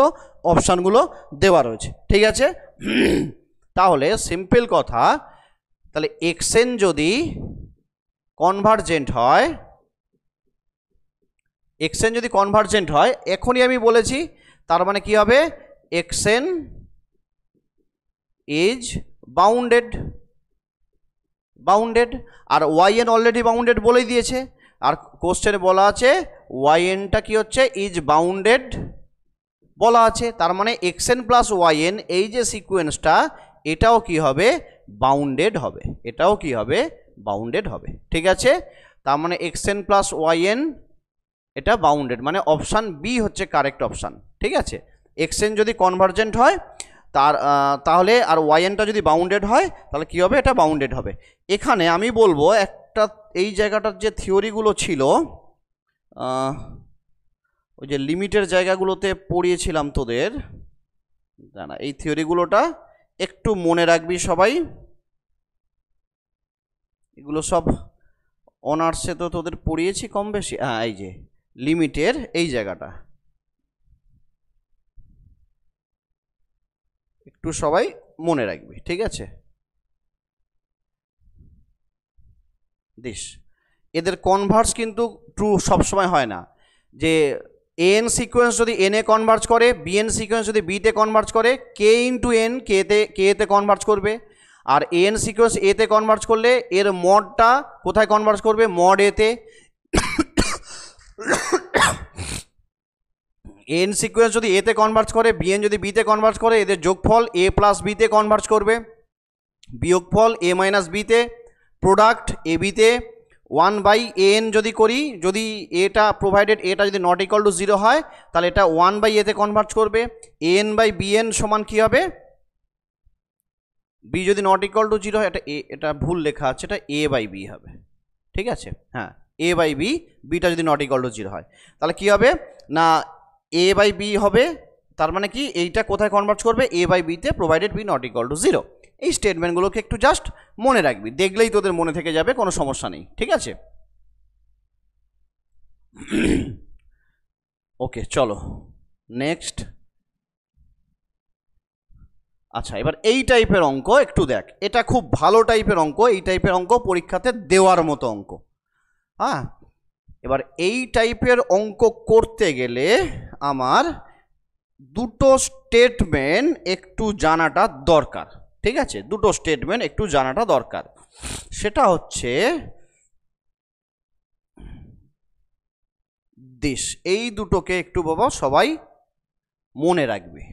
অপশানগুলো দেওয়া রয়েছে, ঠিক আছে। তাহলে সিম্পল কথা, তাহলে এক্সএন যদি কনভার্জেন্ট হয়, এক্সএন যদি কনভার্জেন্ট হয়, এখনই আমি বলেছি, তার মানে কি হবে, এক্সএন ইজ বাউন্ডেড, বাউন্ডেড, আর ওয়াইএন অলরেডি বাউন্ডেড বলেই দিয়েছে, আর কোশ্চেনে বলা আছে ওয়াইএনটা কি হচ্ছে ইজ বাউন্ডেড বলা আছে, তার মানে এক্সএন প্লাস ওয়াইএন এই যে সিকোয়েন্সটা এটাও কি হবে, বাউন্ডেড হবে, এটাও কি হবে, বাউন্ডেড হবে, ঠিক আছে। তার মানে এক্সএন প্লাস ওয়াইএন এটা বাউন্ডেড, মানে অপশান বি হচ্ছে কারেক্ট অপশান, ঠিক আছে। এক্সএন যদি কনভার্জেন্ট হয় তাহলে আর ওয়াইএনটা যদি বাউন্ডেড হয় তাহলে কি হবে, এটা বাউন্ডেড হবে। এখানে আমি বলবো একটা, এই জায়গাটার যে থিওরিগুলো ছিল, ওই যে লিমিটের জায়গাগুলোতে পড়িয়েছিলাম তোদের, না এই থিওরিগুলোটা একটু মনে রাখবি সবাই, এগুলো সব অনার্সে তো তোদের পড়িয়েছি কম বেশি। হ্যাঁ, এই যে লিমিটের এই জায়গাটা একটু সবাই মনে রাখবি, ঠিক আছে। দিস এদের কনভার্স কিন্তু ট্রু সবসময় হয় না, যে এন সিকোয়েন্স যদি এনে কনভার্জ করে, বিএন সিকোয়েন্স যদি বিতে কনভার্জ করে, কে ইন্টু এন কে তে কনভার্জ করবে, আর এন সিকোয়েন্স এতে কনভার্জ করলে এর মডটা কোথায় কনভার্জ করবে, মড এতে। এন সিকোয়েন্স যদি এতে কনভার্জ করে, বিএন যদি বিতে কনভার্জ করে, এদের যোগফল এ প্লাস বিতে কনভার্জ করবে, বিয়োগফল এ মাইনাস বিতে, প্রোডাক্ট এ বিতে 1/n যদি করি, যদি এটা প্রোভাইডেড এটা যদি নট ইকুয়াল টু 0 হয় তাহলে এটা 1/a তে কনভার্ট করবে, an/bn সমান কি হবে, বি যদি নট ইকুয়াল টু 0 হয়, এটা ভুল লেখা আছে, এটা a/b হবে, ঠিক আছে। হ্যাঁ, a/b, বিটা যদি নট ইকুয়াল টু 0 হয় তাহলে কি হবে না a/b হবে, তার মানে কি এইটা কোথায় কনভার্ট করবে, a/b তে provided b not equal to 0। এই স্টেটমেন্টগুলোকে একটু জাস্ট মনে রাখবি, দেখলেই তোদের মনে থেকে যাবে, কোনো সমস্যা নেই, ঠিক আছে। ওকে, চলো নেক্সট। আচ্ছা, এবার এই টাইপের অঙ্ক একটু দেখ, এটা খুব ভালো টাইপের অঙ্ক, এই টাইপের অঙ্ক পরীক্ষাতে দেওয়ার মতো অঙ্ক। হ্যাঁ, এবার এই টাইপের অঙ্ক করতে গেলে আমার দুটো স্টেটমেন্ট একটু জানাটা দরকার, ঠিক আছে, দুটো স্টেটমেন্ট একটু জানাটা দরকার। সেটা হচ্ছে দিস, এই দুটোকে একটু বাবা সবাই মনে রাখবে।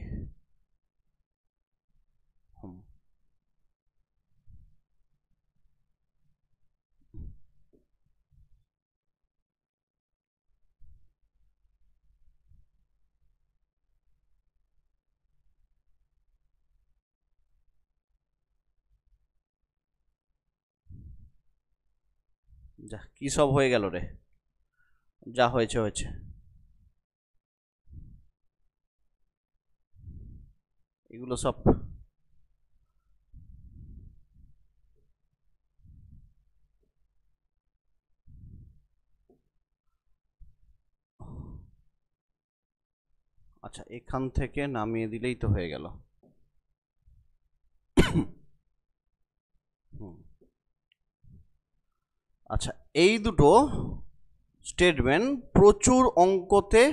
যা কি সব হয়ে গেল রে। যা হয়েছে হয়েছে। এগুলো সব আচ্ছা, এখান থেকে নামিয়ে দিলেই তো হয়ে গেল। আচ্ছা, এই দুটো স্টেটমেন্ট প্রচুর অঙ্কতে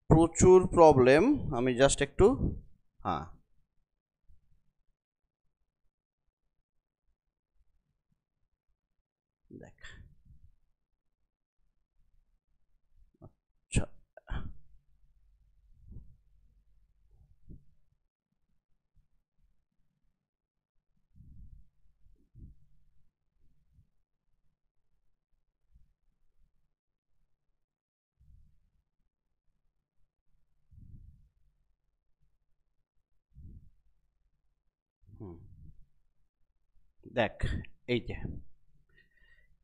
প্রচুর প্রবলেম। আমি জাস্ট একটু হ্যাঁ দেখ, আচ্ছা দেখ, এই যে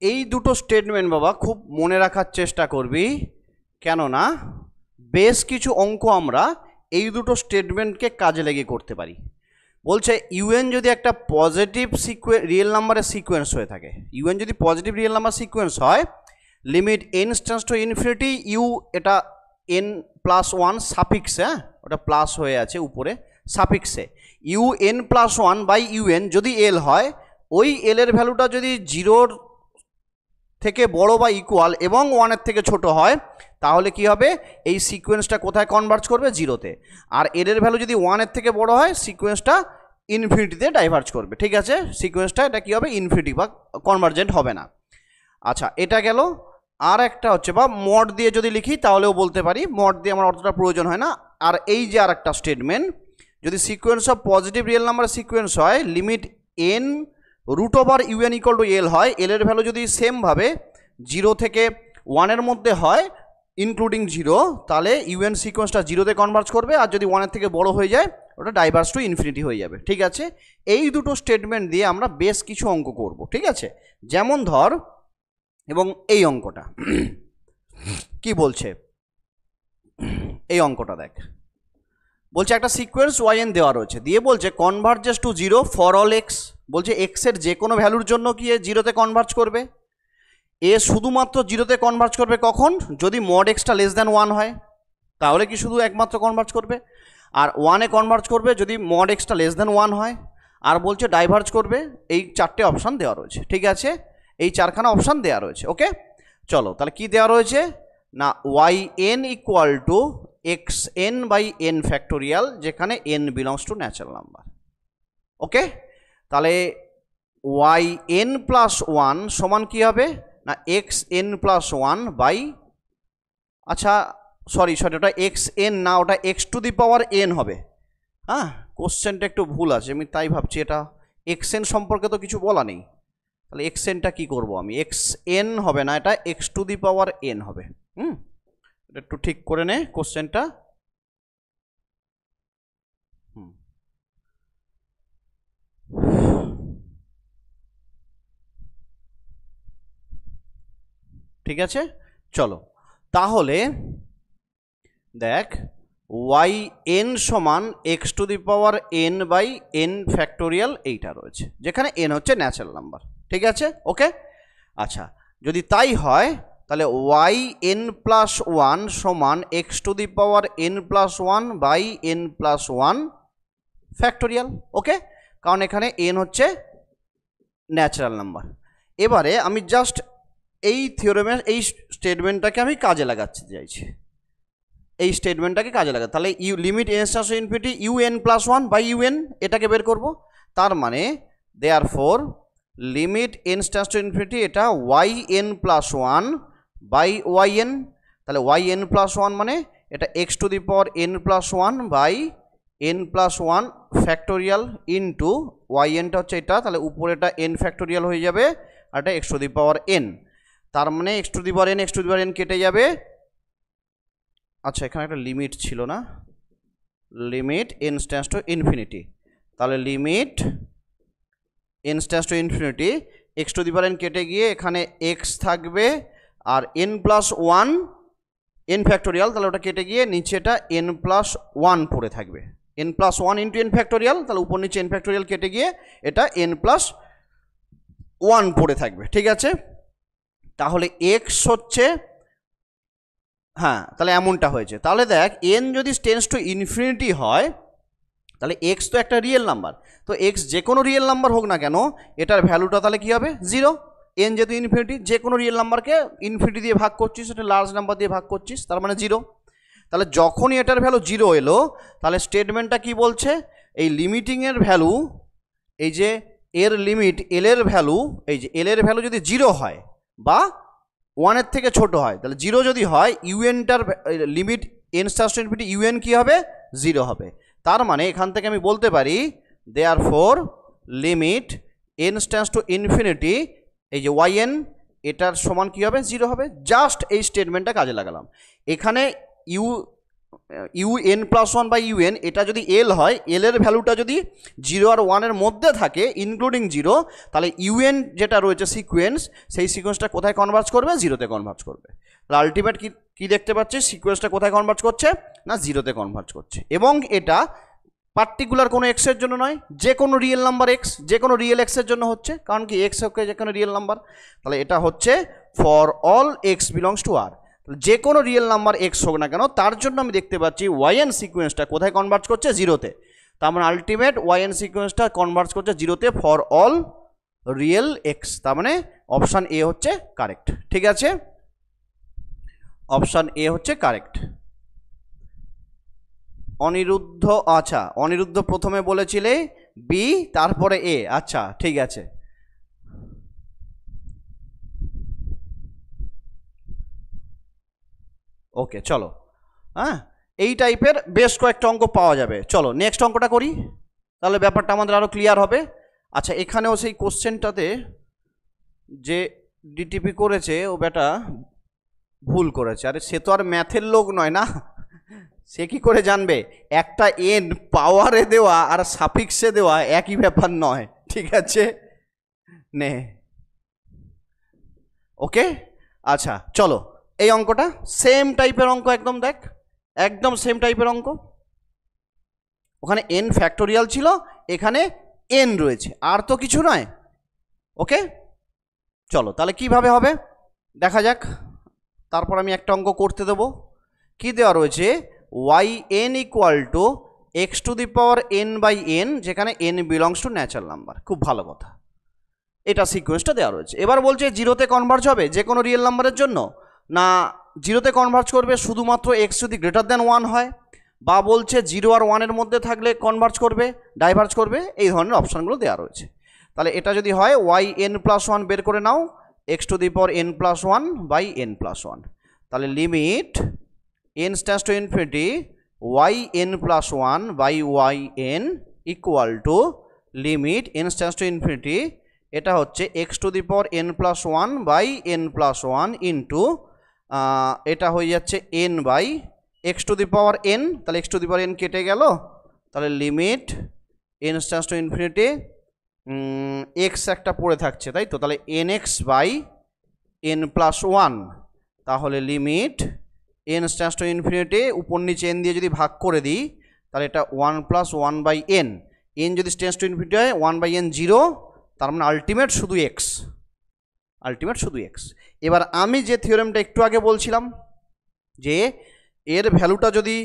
এই দুটো স্টেটমেন্ট বাবা খুব মনে রাখার চেষ্টা করবি, কেননা বেশ কিছু অঙ্ক আমরা এই দুটো স্টেটমেন্টকে কাজে লেগে করতে পারি। বলছে ইউএন যদি একটা পজিটিভ রিয়েল নাম্বারের সিকোয়েন্স হয়ে থাকে, ইউএন যদি পজিটিভ রিয়েল নাম্বার সিকোয়েন্স হয়, limit N tends to infinity U, এটা এন প্লাস ওয়ান সাফিক্স, হ্যাঁ ওটা প্লাস হয়ে আছে উপরে সাফিক্সে, U N plus one by UN যদি এল হয়, ওই এল এর ভ্যালুটা যদি জিরোর থেকে বড় বা ইকুয়াল এবং ওয়ানের থেকে ছোট হয়, তাহলে কি হবে, এই সিকোয়েন্সটা কোথায় কনভার্জ করবে, জিরোতে। আর এল এর ভ্যালু যদি ওয়ানের থেকে বড় হয়, সিকোয়েন্সটা ইনফিনিটিতে ডাইভার্জ করবে। ঠিক আছে, সিকোয়েন্সটা এটা কি হবে, ইনফিনিটি বা কনভার্জেন্ট হবে না। আচ্ছা, এটা গেল। আর একটা হচ্ছে বা মড দিয়ে যদি লিখি তাহলেও বলতে পারি, মড দিয়ে আমার অতটা প্রয়োজন হয় না। আর এই যে আর একটা স্টেটমেন্ট, যদি sequence of positive real number sequence হয়, limit N root over UN equal to L হয়, এল এর ভ্যালু যদি সেমভাবে জিরো থেকে ওয়ানের মধ্যে হয় ইনক্লুডিং জিরো, তাহলে ইউএন সিকোয়েন্সটা জিরোতে কনভার্জ করবে, আর যদি ওয়ানের থেকে বড় হয়ে যায় ওটা ডাইভার্স টু ইনফিনিটি হয়ে যাবে। ঠিক আছে, এই দুটো স্টেটমেন্ট দিয়ে আমরা বেশ কিছু অঙ্ক করব। ঠিক আছে, যেমন ধর, এবং এই অঙ্কটা কি বলছে, এই অঙ্কটা দেখ, বলছে একটা সিকোয়েন্স ওয়াই এন দেওয়া রয়েছে, দিয়ে বলছে converges to zero for all x, বলছে এক্সের যে কোনো ভ্যালুর জন্য কি জিরোতে কনভার্জ করবে। এ শুধুমাত্র জিরোতে কনভার্জ করবে কখন, যদি mod extra less than one হয়, তাহলে কি শুধু একমাত্র কনভার্জ করবে। আর ওয়ানে কনভার্জ করবে যদি mod extra less than one হয়। আর বলছে ডাইভার্জ করবে, এই চারটে অপশান দেওয়া রয়েছে। ঠিক আছে, এই চারখানা অপশান দেওয়া রয়েছে। ওকে, চলো তাহলে কি দেওয়া রয়েছে না, Y N equal to X N by N factorial, যেখানে N belongs to natural number. Okay, তাহলে ওয়াই এন প্লাস ওয়ান সমান কী হবে না, X N plus one by, আচ্ছা সরি ওটা এক্স এন না, ওটা X to the power N হবে। হ্যাঁ, কোশ্চেনটা একটু ভুল আছে, আমি তাই ভাবছি এটা এক্স এন সম্পর্কে তো কিছু বলা নেই, তাহলে এক্স এনটা কী করবো আমি, এক্স এন হবে না, এটা x to the power N হবে। এটা একটু ঠিক করে নে কোশ্চেনটা। ঠিক আছে, চলো তাহলে দেখ, ওয়াই এন সমান x to the power n by N factorial, এইটা রয়েছে, যেখানে এন হচ্ছে ন্যাচারাল নাম্বার। ঠিক আছে, ওকে। আচ্ছা, যদি তাই হয় তাহলে ওয়াই এন প্লাস ওয়ান সমান x to the power N plus one by N plus one factorial. Okay, কারণ এখানে এন হচ্ছে ন্যাচারাল নাম্বার। এবারে আমি জাস্ট এই থিওরেমের এই স্টেটমেন্টটাকে আমি কাজে লাগাচ্ছি চাইছি, এই স্টেটমেন্টটাকে কাজে লাগাতে, তাহলে U limit N tends to infinity U N plus one by U N, এটাকে বের করব। তার মানে therefore limit N tends to infinity, এটা Y N plus one by Y N, তাহলে ওয়াই এন প্লাস ওয়ান মানে এটা x to the power N plus one by N plus one factorial into Y এনটা হচ্ছে এটা, তাহলে উপরে এটা এন ফ্যাক্টোরিয়াল হয়ে যাবে, আর এটা x to the power n, তার মানে x to the power n, x to the power n কেটে যাবে। আচ্ছা, এখানে একটা লিমিট ছিল না, limit N tends to infinity, তাহলে limit N tends to infinity, x to the power n কেটে গিয়ে এখানে এক্স থাকবে, আর n plus one n factorial, তাহলে ওটা কেটে গিয়ে নিচেটা n প্লাস ওয়ান পড়ে থাকবে। n plus one into n factorial, তাহলে উপর নিচে n ফ্যাক্টোরিয়াল কেটে গিয়ে এটা n প্লাস ওয়ান পড়ে থাকবে। ঠিক আছে, তাহলে x হচ্ছে, হ্যাঁ তাহলে এমনটা হয়েছে। তাহলে দেখ n যদি টেন্স টু ইনফিনিটি হয় তাহলে x তো একটা রিয়েল নাম্বার, তো x যে কোনো রিয়েল নাম্বার হোক না কেন এটার ভ্যালুটা তাহলে কী হবে, 0। n যেহেতু ইনফিনিটি, যে কোনো রিয়েল নাম্বারকে ইনফিনিটি দিয়ে ভাগ করছিস, এটা লার্জ নাম্বার দিয়ে ভাগ করছিস, তার মানে 0। তাহলে যখনই এটার ভ্যালু 0 এলো তাহলে স্টেটমেন্টটা কি বলছে, এই লিমিটিংয়ের ভ্যালু, এই যে এর লিমিট এল এর ভ্যালু, এই যে এল এর ভ্যালু যদি 0 হয় বা 1-এর থেকে ছোট হয়, তাহলে 0 যদি হয় ইউএনটার limit n star to infinity u n কী হবে, 0 হবে। তার মানে এখান থেকে আমি বলতে পারি therefore limit n stands to infinity, এই যে yn এটার সমান কী হবে, 0 হবে। জাস্ট এই স্টেটমেন্টটা কাজে লাগালাম। এখানে u n plus one by u n এটা যদি এল হয়, এল এর ভ্যালুটা যদি 0 আর 1-এর মধ্যে থাকে ইনক্লুডিং 0, তাহলে ইউএন যেটা রয়েছে সিকোয়েন্স, সেই সিকোয়েন্সটা কোথায় কনভার্জ করবে, 0-তে কনভার্জ করবে। তাহলে আলটিমেট কি দেখতে পাচ্ছি, সিকোয়েন্সটা কোথায় কনভার্জ করছে না 0-তে কনভার্জ করছে। এবং এটা পার্টিকুলার কোনো এক্সের জন্য নয়, যে কোনো রিয়েল নাম্বার এক্স, যে কোনো রিয়েল এক্সের জন্য হচ্ছে, কারণ কি এক্স হচ্ছে যে কোনো রিয়েল নাম্বার। তাহলে এটা হচ্ছে for all x belongs to R, যে কোনো রিয়েল নাম্বার এক্স হোক না কেন তার জন্য আমি দেখতে পাচ্ছি ওয়াইএন সিকোয়েন্সটা কোথায় কনভার্জ করছে, 0-তে। তার মানে আলটিমেট ওয়াইএন সিকোয়েন্সটা কনভার্জ করছে 0-তে ফর অল রিয়েল এক্স। তার মানে অপশান এ হচ্ছে কারেক্ট। ঠিক আছে, অপশান এ হচ্ছে কারেক্ট। অনিরুদ্ধ, আচ্ছা অনিরুদ্ধ প্রথমে বলেছিলে বি তারপরে এ, আচ্ছা ঠিক আছে। ওকে চলো, হ্যাঁ এই টাইপের বেশ কয়েকটা অঙ্ক পাওয়া যাবে। চলো নেক্সট অঙ্কটা করি, তাহলে ব্যাপারটা আমাদের আরও ক্লিয়ার হবে। আচ্ছা এখানেও সেই কোশ্চেনটাতে যে ডিটিপি করেছে ও বেটা ভুল করেছে। আরে সে তো আর ম্যাথের লোক নয় না, সে কি করে জানবে একটা এন পাওয়ারে দেওয়া আর সাফিক্সে দেওয়া একই ব্যাপার নয়। ঠিক আছে নে, ওকে আচ্ছা চলো এই অঙ্কটা সেম টাইপের অঙ্ক, একদম দেখ একদম সেম টাইপের অঙ্ক। ওখানে এন ফ্যাক্টোরিয়াল ছিল, এখানে এন রয়েছে, আর তো কিছু নয়। ওকে চলো তাহলে কিভাবে হবে দেখা যাক। তারপর আমি একটা অঙ্ক করতে দেবো। কি দেওয়া রয়েছে, y N equal to x to the power n by n, যেখানে N belongs to natural number. খুব ভালো কথা, এটা সিকোয়েন্সটা দেওয়া রয়েছে। এবার বলছে 0-তে কনভার্জ হবে যে কোনো রিয়েল নাম্বারের জন্য, না 0-তে কনভার্জ করবে শুধুমাত্র এক্স যদি গ্রেটার দ্যান 1 হয়, বা বলছে 0 আর 1-এর মধ্যে থাকলে কনভার্জ করবে, ডাইভার্জ করবে, এই ধরনের অপশানগুলো দেওয়া রয়েছে। তাহলে এটা যদি হয় ওয়াই এন প্লাস ওয়ান বের করে নাও, x to the power N plus one by N plus one, তাহলে limit n stands to infinity y N plus one by Y N equal to limit n stands to infinity, এটা হচ্ছে x to the power N plus one by N plus one into এটা হয়ে যাচ্ছে n by x to the power n, তাহলে x to the power n কেটে গেল, তাহলে limit n stands to infinity x একটা পড়ে থাকছে তাই তো, তাহলে n x by N plus one, তাহলে limit n stands to infinity উপর নিচে এন দিয়ে যদি ভাগ করে দিই তাহলে এটা 1 প্লাস 1 বাই এন, এন যদি স্ট্যান্ডস টু ইনফিনিটি হয় 1 বাই এন 0, তার মানে আলটিমেট শুধু এক্স, আলটিমেট শুধু এক্স। এবার আমি যে থিওরেমটা একটু আগে বলছিলাম যে এর ভ্যালুটা যদি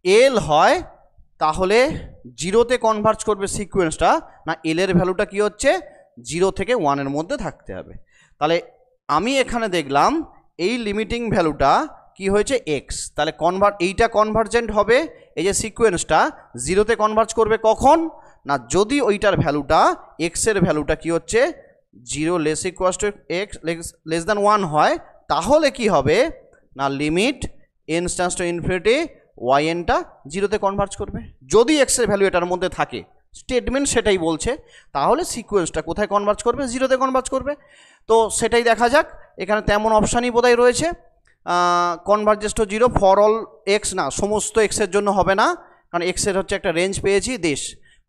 এল হয় তাহলে 0-তে কনভার্জ করবে সিকোয়েন্সটা, না এল এর ভ্যালুটা কি হচ্ছে 0 থেকে 1-এর মধ্যে থাকতে হবে। তাহলে আমি এখানে দেখলাম এই লিমিটিং ভ্যালুটা কি হয়েছে এক্স, তাহলে এইটা কনভার্জেন্ট হবে, এই যে সিকোয়েন্সটা 0-তে কনভার্জ করবে কখন, না যদি ওইটার ভ্যালুটা এক্সের ভ্যালুটা কি হচ্ছে 0 less equals to x less than 1 হয়, তাহলে কি হবে না limit n stands to infinity y এনটা 0-তে কনভার্জ করবে। যদি এক্সের ভ্যালু এটার মধ্যে থাকে, স্টেটমেন্ট সেটাই বলছে, তাহলে সিকোয়েন্সটা কোথায় কনভার্জ করবে, 0-তে কনভার্জ করবে। তো সেটাই দেখা যাক, এখানে তেমন অপশানই বোধহয় রয়েছে, converges to 0 for all x, না সমস্ত এক্সের জন্য হবে না, কারণ এক্সের হচ্ছে একটা রেঞ্জ পেয়েছি দেশ,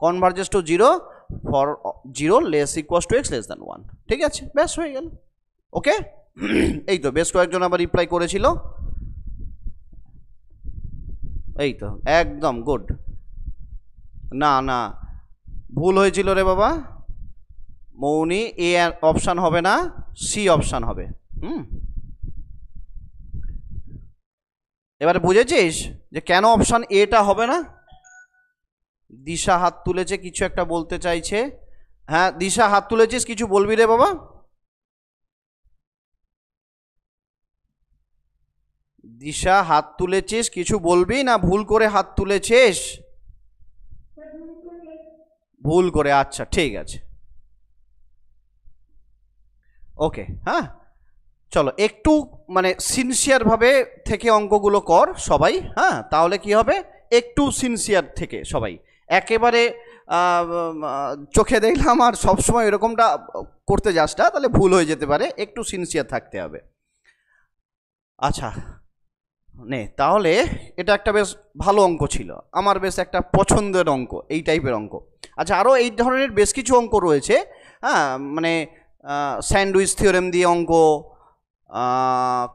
converges to 0 for 0 less equals to x less than 1। ঠিক আছে, ব্যাস হয়ে গেল। ওকে এই তো বেশ কয়েকজন আবার রিপ্লাই করেছিল, এই তো একদম গুড। না না ভুল হয়েছিল রে বাবা মৌনি, এ অপশান হবে না, সি অপশান হবে। এবারে বুঝেছিস যে কেন অপশান এটা হবে না? দিশা হাত তুলেছে, কিছু একটা বলতে চাইছে। হ্যাঁ দিশা হাত তুলেছিস, কিছু বলবি রে বাবা? দিশা হাত তুলেছিস, কিছু বলবি না ভুল করে হাত তুলেছিস? ভুল করে, আচ্ছা ঠিক আছে, ওকে। হ্যাঁ চলো একটু মানে সিনসিয়ারভাবে থেকে অঙ্কগুলো কর সবাই, হ্যাঁ তাহলে কি হবে, একটু সিনসিয়ার থেকে সবাই, একেবারে চোখে দেখলাম আর সবসময় এরকমটা করতে যাস না, তাহলে ভুল হয়ে যেতে পারে, একটু সিনসিয়ার থাকতে হবে। আচ্ছা নে তাহলে, এটা একটা বেশ ভালো অঙ্ক ছিল, আমার বেশ একটা পছন্দের অঙ্ক এই টাইপের অঙ্ক। আচ্ছা আরও এই ধরনের বেশ কিছু অঙ্ক রয়েছে, হ্যাঁ মানে স্যান্ডউইচ থিওরেম দিয়ে অঙ্ক,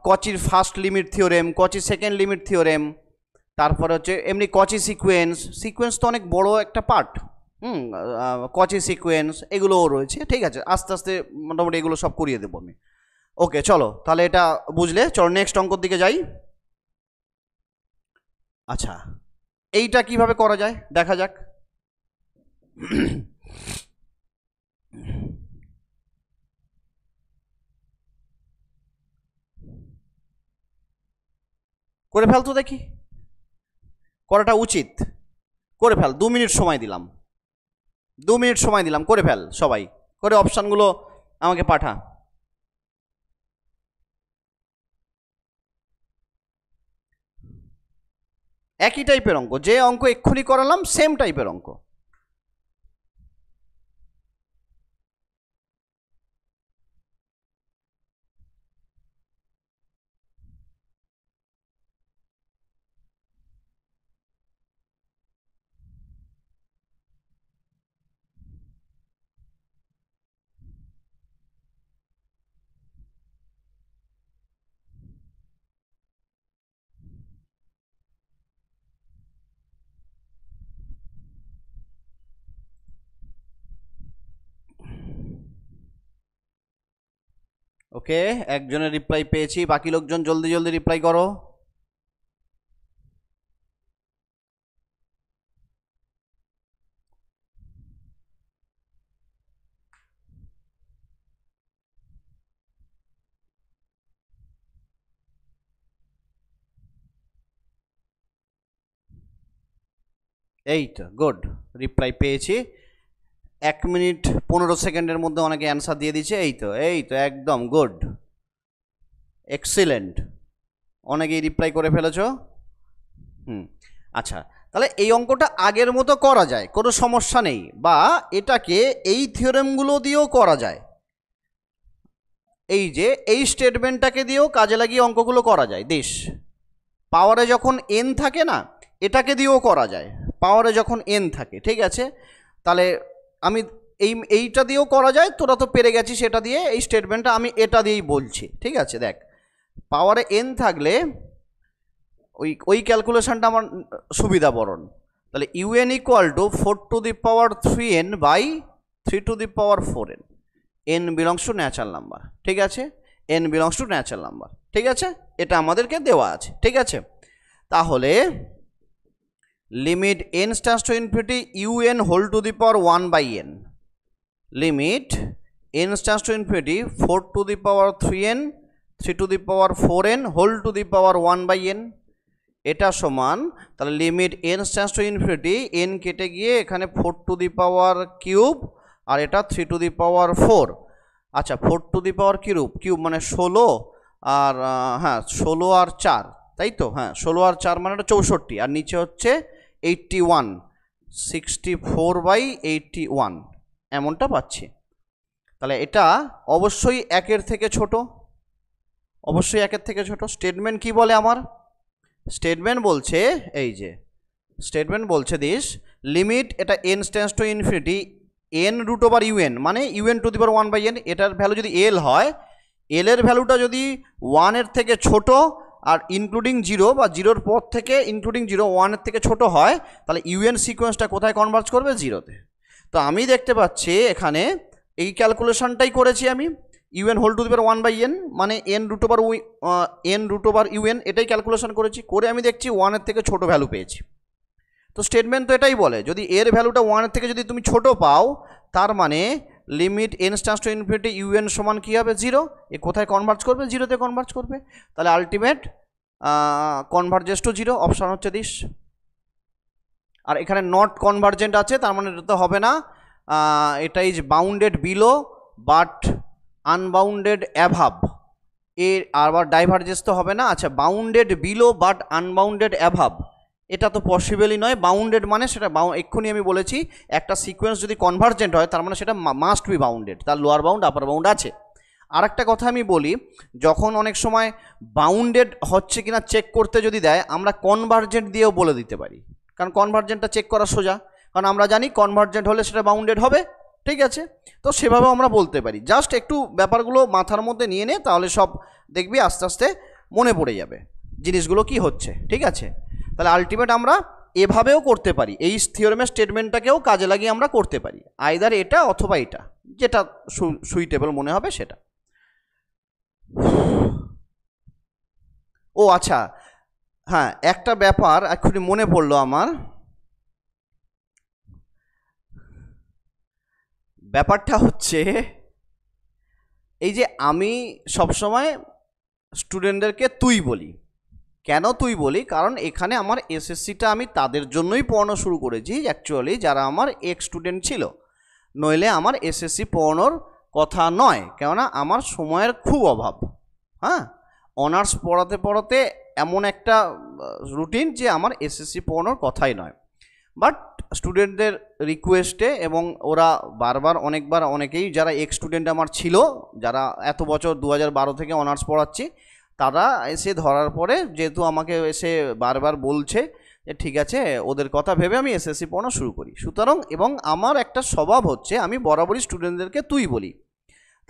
কচির ফার্স্ট লিমিট থিওরেম, কচির সেকেন্ড লিমিট থিওরেম, তারপরে হচ্ছে এমনি কচি সিকোয়েন্স, সিকোয়েন্স তো অনেক বড় একটা পার্ট, কচি সিকোয়েন্স এগুলোও রয়েছে। ঠিক আছে আস্তে আস্তে মোটামুটি এগুলো সব করিয়ে দেবো আমি। ওকে চলো তাহলে এটা বুঝলে, চলো নেক্সট অঙ্কর দিকে যাই। আচ্ছা এইটা কিভাবে করা যায় দেখা যাক। করে ফেল তো দেখি, করাটা উচিত, করে ফেল, 2 মিনিট সময় দিলাম, 2 মিনিট সময় দিলাম, করে ফেল সবাই, করে অপশানগুলো আমাকে পাঠা। একই টাইপের অঙ্ক, যে অঙ্ক এক্ষুনি করালাম সেম টাইপের অঙ্ক। ওকে একজনের রিপ্লাই পেয়েছি, বাকি লোকজন জলদি জলদি রিপ্লাই করো। এই তো গুড, রিপ্লাই পেয়েছি, 1 মিনিট 15 সেকেন্ডের মধ্যে অনেকে অ্যান্সার দিয়ে দিচ্ছে। এই তো একদম গুড, এক্সিলেন্ট, অনেকেই রিপ্লাই করে ফেলেছো। আচ্ছা তাহলে এই অঙ্কটা আগের মতো করা যায়, কোনো সমস্যা নেই, বা এটাকে এই থিওরেমগুলো দিয়েও করা যায়, এই যে এই স্টেটমেন্টটাকে দিয়েও কাজে লাগিয়ে অঙ্কগুলো করা যায়। দেশ পাওয়ারে যখন এন থাকে না, এটাকে দিয়েও করা যায় পাওয়ারে যখন এন থাকে। ঠিক আছে তাহলে আমি এইটা দিয়েও করা যায়, তোরা তো পেরে গেছিস সেটা দিয়ে, এই স্টেটমেন্টটা আমি এটা দিয়েই বলছি। ঠিক আছে দেখ, পাওয়ারে এন থাকলে ওই ক্যালকুলেশনটা আমার সুবিধা বরণ। তাহলে u n equal to 4 to the power 3n by 3 to the power 4n, n belongs to natural number. ঠিক আছে n belongs to natural number, ঠিক আছে এটা আমাদেরকে দেওয়া আছে। ঠিক আছে তাহলে limit n stars to infinity u n whole to the power 1 by n, limit n stars to infinity 4 to the power 3n 3 to the power 4n whole to the power 1 by N, এটা সমান তাহলে limit n stands to infinity, N কেটে গিয়ে এখানে 4 টু দি পাওয়ার কিউব আর এটা 3 টু দি পাওয়ার 4। আচ্ছা 4 টু দি পাওয়ার কিউব মানে 16, আর হ্যাঁ 16 আর 4, তাই তো, হ্যাঁ 16 আর 4 মানে এটা 64, আর নিচে হচ্ছে 81, 64/81 এমনটা পাচ্ছি। তাহলে এটা অবশ্যই 1-এর থেকে ছোট, অবশ্যই 1-এর থেকে ছোট। স্টেটমেন্ট কি বলে আমার, স্টেটমেন্ট বলছে এই যে স্টেটমেন্ট বলছে দিস লিমিট, এটা n stands to infinity n root over u n মানে u n to the power 1 by n, এটার ভ্যালু যদি এল হয়, এল এর ভ্যালুটা যদি 1-এর থেকে ছোট আর ইনক্লুডিং 0 বা 0-র পর থেকে ইনক্লুডিং 0 1-এর থেকে ছোট হয়, তাহলে ইউএন সিকোয়েন্সটা কোথায় কনভার্জ করবে? 0-তে। তো আমি দেখতে পাচ্ছি এখানে এই ক্যালকুলেশনটাই করেছি আমি, u n whole to the power 1/n মানে n রুট ওভার ইউএন, এটাই ক্যালকুলেশন করেছি। করে আমি দেখছি 1-এর থেকে ছোট ভ্যালু পেয়েছি। তো স্টেটমেন্ট তো এটাই বলে, যদি এর ভ্যালুটা 1-এর থেকে যদি তুমি ছোট পাও, তার মানে limit n tends to infinity UN সমান কী হবে? 0। এ কোথায় কনভার্জ করবে? 0-তে কনভার্জ করবে। তাহলে আলটিমেট কনভার্জেস টু 0, অপশান হচ্ছে দিস। আর এখানে নট কনভার্জেন্ট আছে, তার মানে এটা তো হবে না। এটা is bounded below but unbounded above, এর আবার ডাইভার্জেন্স তো হবে না। আচ্ছা, bounded below but unbounded above, এটা তো পসিবলই নয়। বাউন্ডেড মানে সেটা এক্ষুনি আমি বলেছি, একটা সিকোয়েন্স যদি কনভার্জেন্ট হয় তার মানে সেটা মাস্ট বি বাউন্ডেড, তার লোয়ার বাউন্ড আপার বাউন্ড আছে। আর একটা কথা আমি বলি, যখন অনেক সময় বাউন্ডেড হচ্ছে কিনা চেক করতে যদি দেয়, আমরা কনভার্জেন্ট দিয়েও বলে দিতে পারি, কারণ কনভার্জেন্টটা চেক করা সোজা, কারণ আমরা জানি কনভার্জেন্ট হলে সেটা বাউন্ডেড হবে, ঠিক আছে। তো সেভাবেও আমরা বলতে পারি। জাস্ট একটু ব্যাপারগুলো মাথার মধ্যে নিয়ে নে, তাহলে সব দেখবি আস্তে আস্তে মনে পড়ে যাবে জিনিসগুলো কি হচ্ছে, ঠিক আছে। তাহলে আলটিমেট আমরা এভাবেও করতে পারি, এই থিওরেমের স্টেটমেন্টটাকেও কাজে লাগিয়ে আমরা করতে পারি, আইদার এটা অথবা এটা, যেটা সুইটেবল মনে হবে সেটা। ও আচ্ছা, হ্যাঁ, একটা ব্যাপার এক্ষুনি মনে পড়লো আমার। ব্যাপারটা হচ্ছে এই যে আমি সবসময় স্টুডেন্টদেরকে তুই বলি। কেন তুই বলি? কারণ এখানে আমার এসএসসিটা আমি তাদের জন্যই পড়ানো শুরু করেছি অ্যাকচুয়ালি, যারা আমার এক্স স্টুডেন্ট ছিল, নইলে আমার এসএসসি পড়ানোর কথা নয়, কেননা আমার সময়ের খুব অভাব। হ্যাঁ, অনার্স পড়াতে পড়াতে এমন একটা রুটিন যে আমার এসএসসি পড়ানোর কথাই নয়। বাট স্টুডেন্টদের রিকোয়েস্টে এবং ওরা বারবার অনেকেই যারা এক্স স্টুডেন্ট আমার ছিল, যারা এত বছর 2012 থেকে অনার্স পড়াচ্ছি, তারা এসে ধরার পরে যেহেতু আমাকে এসে বারবার বলছে যে ঠিক আছে, ওদের কথা ভেবে আমি এসএসসি পড়ানো শুরু করি। সুতরাং এবং আমার একটা স্বভাব হচ্ছে আমি বরাবরই স্টুডেন্টদেরকে তুই বলি।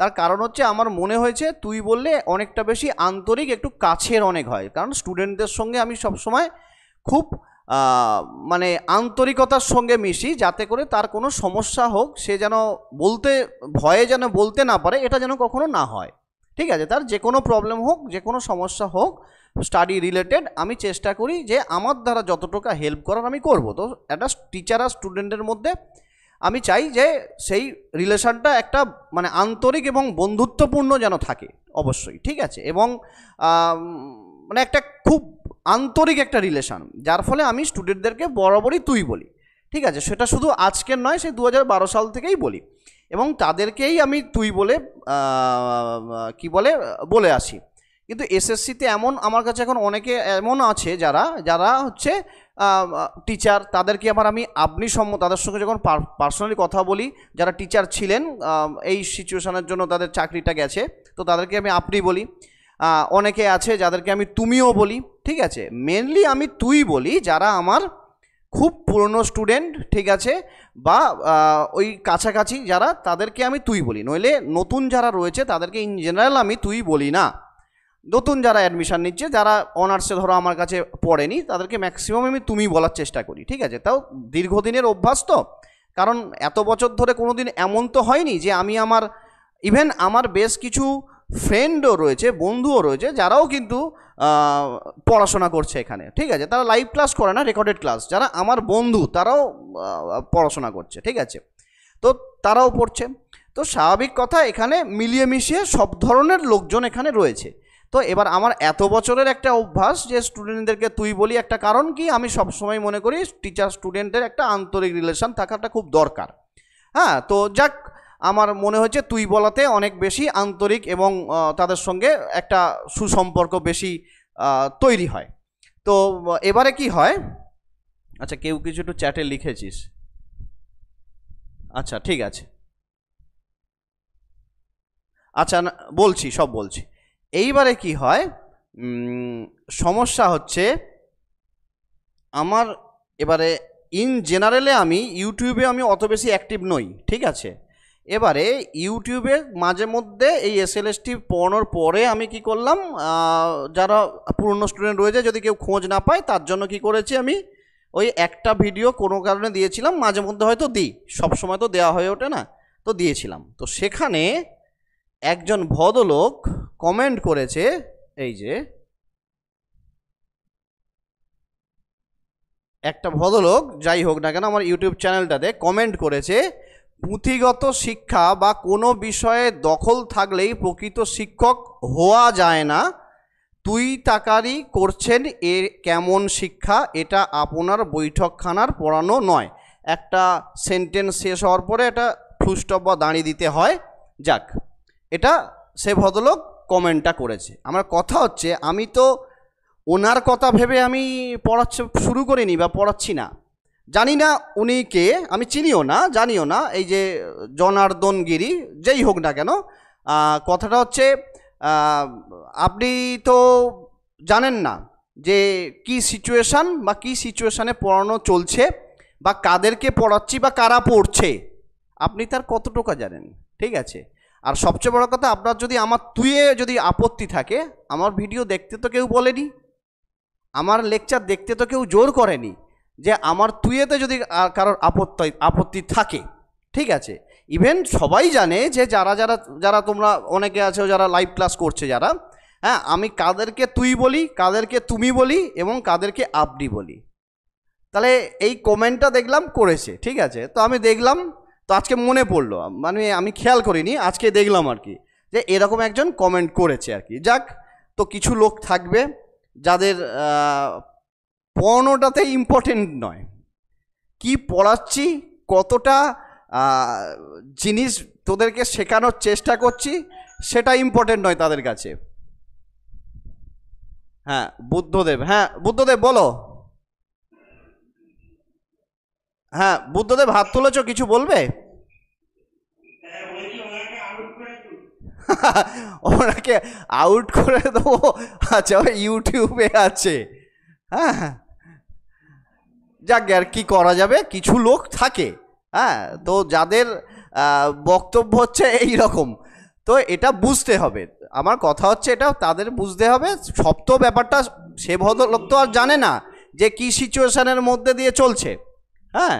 তার কারণ হচ্ছে আমার মনে হয়েছে তুই বললে অনেকটা বেশি আন্তরিক, একটু কাছের অনেক হয়, কারণ স্টুডেন্টদের সঙ্গে আমি সবসময় খুব মানে আন্তরিকতার সঙ্গে মিশি, যাতে করে তার কোনো সমস্যা হোক সে যেন ভয়ে যেন বলতে না পারে, এটা যেন কখনো না হয়, ঠিক আছে। তার যে কোনো প্রবলেম হোক, যে কোনো সমস্যা হোক স্টাডি রিলেটেড, আমি চেষ্টা করি যে আমার দ্বারা যতটুকু হেল্প করার আমি করব। তো একটা টিচার আর স্টুডেন্টের মধ্যে আমি চাই যে সেই রিলেশনটা একটা মানে আন্তরিক এবং বন্ধুত্বপূর্ণ যেন থাকে অবশ্যই, ঠিক আছে। এবং মানে একটা খুব আন্তরিক একটা রিলেশন, যার ফলে আমি স্টুডেন্টদেরকে বরাবরই তুই বলি, ঠিক আছে। সেটা শুধু আজকের নয়, সেই 2012 সাল থেকেই বলি, এবং তাদেরকেই আমি তুই বলে বলে আসি। কিন্তু এসএসসিতে এমন আমার কাছে এখন অনেকে এমন আছে যারা হচ্ছে টিচার, তাদেরকে আবার আমি আপনি তাদের সঙ্গে যখন পার্সোনালি কথা বলি, যারা টিচার ছিলেন, এই সিচুয়েশনের জন্য তাদের চাকরিটা গেছে, তো তাদেরকে আমি আপনি বলি। অনেকে আছে যাদেরকে আমি তুমিও বলি, ঠিক আছে। মেনলি আমি তুই বলি যারা আমার খুব পুরনো স্টুডেন্ট, ঠিক আছে, বা ওই কাছাকাছি যারা, তাদেরকে আমি তুই বলি। নইলে নতুন যারা রয়েছে তাদেরকে ইন জেনারেল আমি তুই বলি না। নতুন যারা অ্যাডমিশান নিচ্ছে, যারা অনার্সে ধরো আমার কাছে পড়েনি, তাদেরকে ম্যাক্সিমাম আমি তুমি বলার চেষ্টা করি, ঠিক আছে। তাও দীর্ঘদিনের অভ্যাস তো, কারণ এত বছর ধরে কোনো দিন এমন তো হয়নি যে আমি ইভেন আমার বেশ কিছু ফ্রেন্ডও রয়েছে, বন্ধুও রয়েছে, যারাও কিন্তু পড়াশোনা করছে এখানে, ঠিক আছে। তারা লাইভ ক্লাস করে না, রেকর্ডেড ক্লাস, যারা আমার বন্ধু তারাও পড়াশোনা করছে, ঠিক আছে। তো তারাও পড়ছে, তো স্বাভাবিক কথা এখানে মিলিয়ে মিশিয়ে সব ধরনের লোকজন এখানে রয়েছে। তো এবার আমার এত বছরের একটা অভ্যাস যে স্টুডেন্টদেরকে তুই বলি, একটা কারণ কি, আমি সবসময় মনে করি টিচার স্টুডেন্টের একটা আন্তরিক রিলেশন থাকাটা খুব দরকার। হ্যাঁ, তো যাক, আমার মনে হয়েছে তুই বলাতে অনেক বেশি আন্তরিক এবং তাদের সঙ্গে একটা সুসম্পর্ক বেশি তৈরি হয়। তো এবারে কি হয়, আচ্ছা কেউ কিছু একটু চ্যাটে লিখেছিস, আচ্ছা ঠিক আছে, আচ্ছা বলছি, সব বলছি। এইবারে কি হয়, সমস্যা হচ্ছে আমার এবারে ইন জেনারেলে আমি ইউটিউবে আমি অত বেশি অ্যাক্টিভ নই, ঠিক আছে। এবারে ইউটিউবে মাঝে মধ্যে এই এসএলএসটি পড়ানোর পরে আমি কি করলাম, যারা পুরনো স্টুডেন্ট রয়েছে যদি কেউ খোঁজ না পায় তার জন্য কি করেছি, আমি ওই একটা ভিডিও কোনো কারণে দিয়েছিলাম, মাঝে মধ্যে হয়তো দিই, সবসময় তো দেওয়া হয়ে ওঠে না, তো দিয়েছিলাম। তো সেখানে একজন ভদ্রলোক কমেন্ট করেছে, এই যে একটা ভদ্রলোক, যাই হোক না কেন, আমার ইউটিউব চ্যানেলটাতে কমেন্ট করেছে, পুঁথিগত শিক্ষা বা কোনো বিষয়ে দখল থাকলেই প্রকৃত শিক্ষক হওয়া যায় না। তুই তাকারি করছেন এ কেমন শিক্ষা, এটা আপনার বৈঠকখানার পড়ানো নয়। একটা সেন্টেন্স শেষ হওয়ার পরে একটা ফুল স্টপ বা দাঁড়িয়ে দিতে হয়। যাক, এটা সে ভদ্রলোক কমেন্টটা করেছে। আমার কথা হচ্ছে, আমি তো ওনার কথা ভেবে আমি পড়াচ্ছি শুরু করিনি বা পড়াচ্ছি না। জানি না উনি কে, আমি চিনিও না, জানিও না, এই যে জনার্দন গিরি, যেই হোক না কেন, কথাটা হচ্ছে আপনি তো জানেন না যে কি সিচুয়েশান বা কি সিচুয়েশানে পড়ানো চলছে বা কাদেরকে পড়াচ্ছি বা কারা পড়ছে, আপনি তার কতটুকু জানেন? ঠিক আছে। আর সবচেয়ে বড় কথা, আপনার যদি আমার তুইয়ে যদি আপত্তি থাকে, আমার ভিডিও দেখতে তো কেউ বলেনি, আমার লেকচার দেখতে তো কেউ জোর করেনি, যে আমার তুইয়েতে যদি কারোর আপত্তি থাকে, ঠিক আছে। ইভেন সবাই জানে যে যারা যারা যারা তোমরা অনেকে আছো যারা লাইভ ক্লাস করছে যারা, হ্যাঁ, আমি কাদেরকে তুই বলি, কাদেরকে তুমি বলি এবং কাদেরকে আপনি বলি। তাহলে এই কমেন্টটা দেখলাম করেছে, ঠিক আছে, তো আমি দেখলাম, তো আজকে মনে পড়লো, মানে আমি খেয়াল করিনি, আজকে দেখলাম আর কি, যে এরকম একজন কমেন্ট করেছে আর কি। যাক, তো কিছু লোক থাকবে যাদের পড়ানোটাতে ইম্পর্টেন্ট নয়, কি পড়াচ্ছি, কতটা জিনিস তোদেরকে শেখানোর চেষ্টা করছি, সেটা ইম্পর্টেন্ট নয় তাদের কাছে। হ্যাঁ বুদ্ধদেব, হ্যাঁ বুদ্ধদেব বলো। হ্যাঁ বুদ্ধদেব হাত তুলেছো, কিছু বলবে? ওনাকে আউট করে দেবো? আচ্ছা, ওই ইউটিউবে আছে। হ্যাঁ, যাক আর কি করা যাবে, কিছু লোক থাকে, হ্যাঁ, তো যাদের বক্তব্য হচ্ছে এই রকম, তো এটা বুঝতে হবে। আমার কথা হচ্ছে এটা তাদের বুঝতে হবে। সব তো ব্যাপারটা সে ভদ্রলোক তো আর জানে না যে কি সিচুয়েশনের মধ্যে দিয়ে চলছে, হ্যাঁ,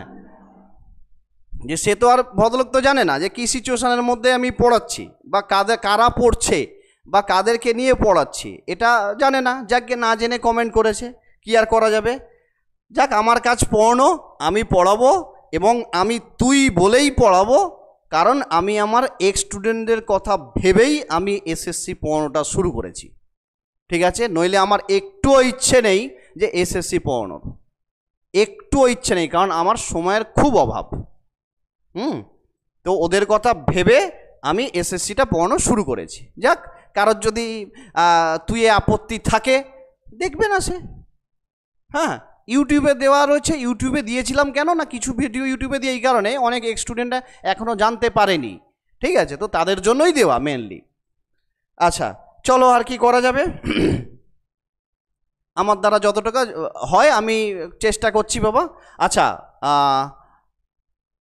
যে সে তো আর ভদ্রলোক তো জানে না যে কি সিচুয়েশনের মধ্যে আমি পড়াচ্ছি বা কারা পড়ছে বা কাদেরকে নিয়ে পড়াচ্ছি, এটা জানে না। যাকে না জেনে কমেন্ট করেছে, কি আর করা যাবে। যাক, আমার কাজ পড়ানো, আমি পড়াবো এবং আমি তুই বলেই পড়াবো, কারণ আমি আমার এক্স স্টুডেন্টদের কথা ভেবেই আমি এসএসসি পড়ানোটা শুরু করেছি, ঠিক আছে। নইলে আমার একটুও ইচ্ছে নেই যে এসএসসি পড়ানোর, একটুও ইচ্ছে নেই, কারণ আমার সময়ের খুব অভাব। তো ওদের কথা ভেবে আমি এসএসসিটা পড়ানো শুরু করেছি। যাক, কারোর যদি তুই আপত্তি থাকে দেখবে না সে, হ্যাঁ, ইউটিউবে দেওয়া রয়েছে, ইউটিউবে দিয়েছিলাম কেন না, কিছু ভিডিও ইউটিউবে দিয়ে এই কারণে অনেক স্টুডেন্টরা এখনও জানতে পারেনি, ঠিক আছে, তো তাদের জন্যই দেওয়া মেনলি। আচ্ছা চলো, আর কি করা যাবে, আমার দ্বারা যতটুকু হয় আমি চেষ্টা করছি বাবা। আচ্ছা,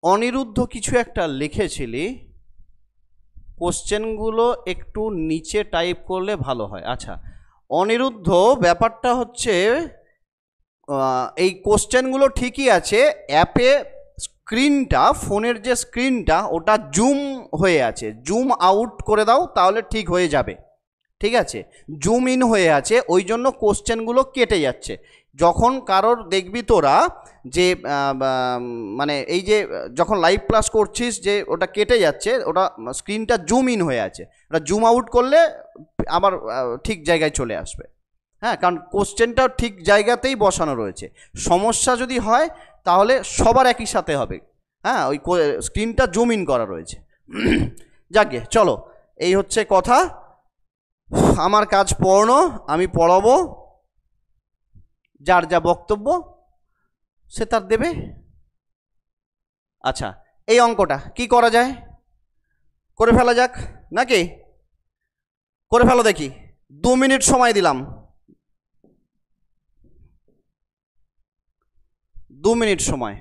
অনিরুদ্ধ কিছু একটা লিখেছিলি, কোশ্চেনগুলো একটু নিচে টাইপ করলে ভালো হয়। আচ্ছা অনিরুদ্ধ, ব্যাপারটা হচ্ছে এই কোশ্চেনগুলো ঠিকই আছে, অ্যাপে স্ক্রিনটা, ফোনের যে স্ক্রিনটা ওটা জুম হয়ে আছে, জুম আউট করে দাও তাহলে ঠিক হয়ে যাবে, ঠিক আছে। জুম ইন হয়ে আছে, ওই জন্য কোশ্চেনগুলো কেটে যাচ্ছে। যখন কারোর দেখবি তোরা যে মানে এই যে যখন লাইভ ক্লাস করছিস যে ওটা কেটে যাচ্ছে, ওটা স্ক্রিনটা জুম ইন হয়ে আছে, ওটা জুম আউট করলে আবার ঠিক জায়গায় চলে আসবে। হ্যাঁ, কারণ কোশ্চেনটাও ঠিক জায়গাতেই বসানো রয়েছে। সমস্যা যদি হয় তাহলে সবার একই সাথে হবে। হ্যাঁ, ওই স্ক্রিনটা জুম ইন করা রয়েছে। যাকে চলো, এই হচ্ছে কথা। আমার কাজ পড়ানো, আমি পড়াবো, যার যা বক্তব্য সে তার দেবে। আচ্ছা, এই অঙ্কটা কি করা যায়, করে ফেলা যাক নাকি? করে ফেলো দেখি, 2 মিনিট সময় দিলাম, 2 মিনিট সময়।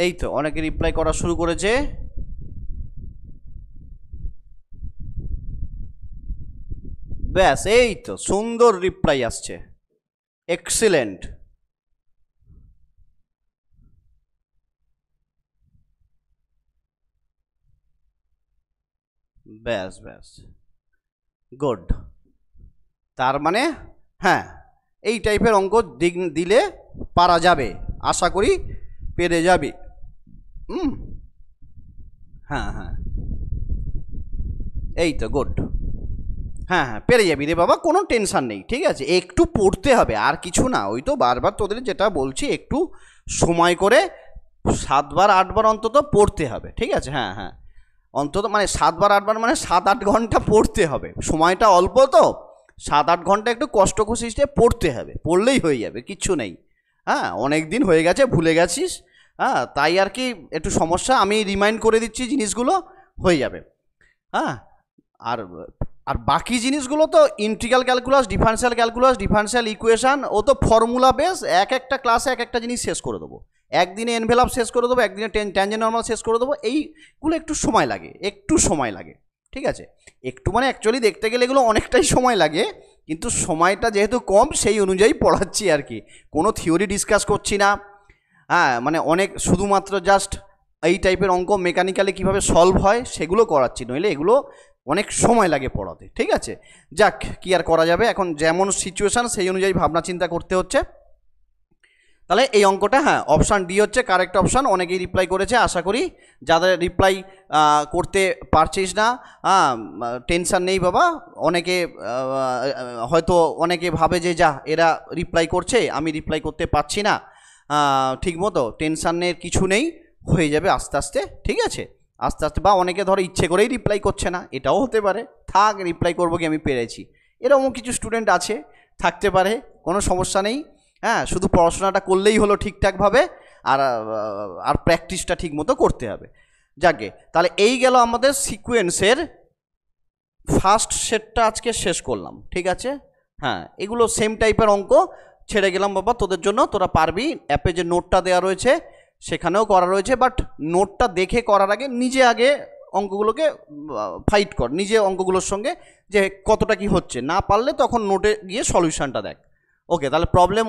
এই তো অনেকে রিপ্লাই করা শুরু করেছে। ব্যাস, এই তো সুন্দর রিপ্লাই আসছে, এক্সিলেন্ট। ব্যাস ব্যাস, গুড। তার মানে হ্যাঁ, এই টাইপের অঙ্ক দিলে পারা যাবে, আশা করি পেরে যাবি। হ্যাঁ হ্যাঁ, এই তো গুড। হ্যাঁ হ্যাঁ, পেরে যাবি রে বাবা, কোনো টেনশান নেই, ঠিক আছে। একটু পড়তে হবে, আর কিছু না। ওই তো বারবার তোদের যেটা বলছি, একটু সময় করে 7বার 8বার অন্তত পড়তে হবে, ঠিক আছে। হ্যাঁ হ্যাঁ, অন্তত মানে 7বার 8বার মানে 7-8 ঘন্টা পড়তে হবে। সময়টা অল্প তো, 7-8 ঘন্টা একটু কষ্ট কষিসে পড়তে হবে, পড়লেই হয়ে যাবে, কিচ্ছু নেই। হ্যাঁ, অনেক দিন হয়ে গেছে, ভুলে গেছিস। হ্যাঁ, তাই আর কি একটু সমস্যা, আমি রিমাইন্ড করে দিচ্ছি, জিনিসগুলো হয়ে যাবে। হ্যাঁ, আর আর বাকি জিনিসগুলো তো ইন্টিগ্রাল ক্যালকুলাস, ডিফারেন্সিয়াল ইকুয়েশান, ও তো ফর্মুলা বেস। এক একটা ক্লাসে এক একটা জিনিস শেষ করে দেবো, একদিনে এনভেলপ শেষ করে দেবো, একদিনে ট্যানজেন্ট নরমাল শেষ করে দেবো। এইগুলো একটু সময় লাগে, একটু সময় লাগে, ঠিক আছে। একটু মানে অ্যাকচুয়ালি দেখতে গেলে এগুলো অনেকটাই সময় লাগে, কিন্তু সময়টা যেহেতু কম সেই অনুযায়ী পড়াচ্ছি আর কি। কোনো থিওরি ডিসকাস করছি না। হ্যাঁ, মানে অনেক শুধুমাত্র জাস্ট এই টাইপের অঙ্ক মেকানিক্যালি কীভাবে সলভ হয় সেগুলো করাচ্ছি, নইলে এগুলো অনেক সময় লাগে পড়াতে, ঠিক আছে। যাক, কি আর করা যাবে, এখন যেমন সিচুয়েশান সেই অনুযায়ী ভাবনা চিন্তা করতে হচ্ছে। তাহলে এই অঙ্কটা, হ্যাঁ, অপশান ডি হচ্ছে কারেক্ট অপশান। অনেকেই রিপ্লাই করেছে, আশা করি যাদের রিপ্লাই করতে পারছিস না, টেনশান নেই বাবা। অনেকে হয়তো অনেকে ভাবে যে যা এরা রিপ্লাই করছে, আমি রিপ্লাই করতে পারছি না ঠিক মতো, টেনশানের কিছু নেই, হয়ে যাবে আস্তে আস্তে, ঠিক আছে। আস্তে আস্তে, বা অনেকে ধরো ইচ্ছে করেই রিপ্লাই করছে না, এটাও হতে পারে, থাক রিপ্লাই করবো কি, আমি পেরেছি, এরকম কিছু স্টুডেন্ট আছে, থাকতে পারে, কোনো সমস্যা নেই। হ্যাঁ, শুধু পড়াশোনাটা করলেই হলো ঠিকঠাকভাবে, আর আর প্র্যাকটিসটা ঠিক মতো করতে হবে। যাকে, তাহলে এই গেল আমাদের সিকোয়েন্সের ফার্স্ট সেটটা আজকে শেষ করলাম, ঠিক আছে। হ্যাঁ, এগুলো সেম টাইপের অঙ্ক ছেড়ে গেলাম বাবা তোদের জন্য, তোরা পারবি। অ্যাপে যে নোটটা দেওয়া রয়েছে সেখানেও করা রয়েছে, বাট নোটটা দেখে করার আগে নিজে আগে অঙ্কগুলোকে ফাইট কর নিজে অঙ্কগুলোর সঙ্গে, যে কতটা কি হচ্ছে। না পারলে তখন নোটে গিয়ে সলিউশনটা দেখ। ওকে, তাহলে প্রবলেম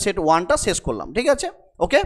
সেট 1টা শেষ করলাম, ঠিক আছে। ওকে।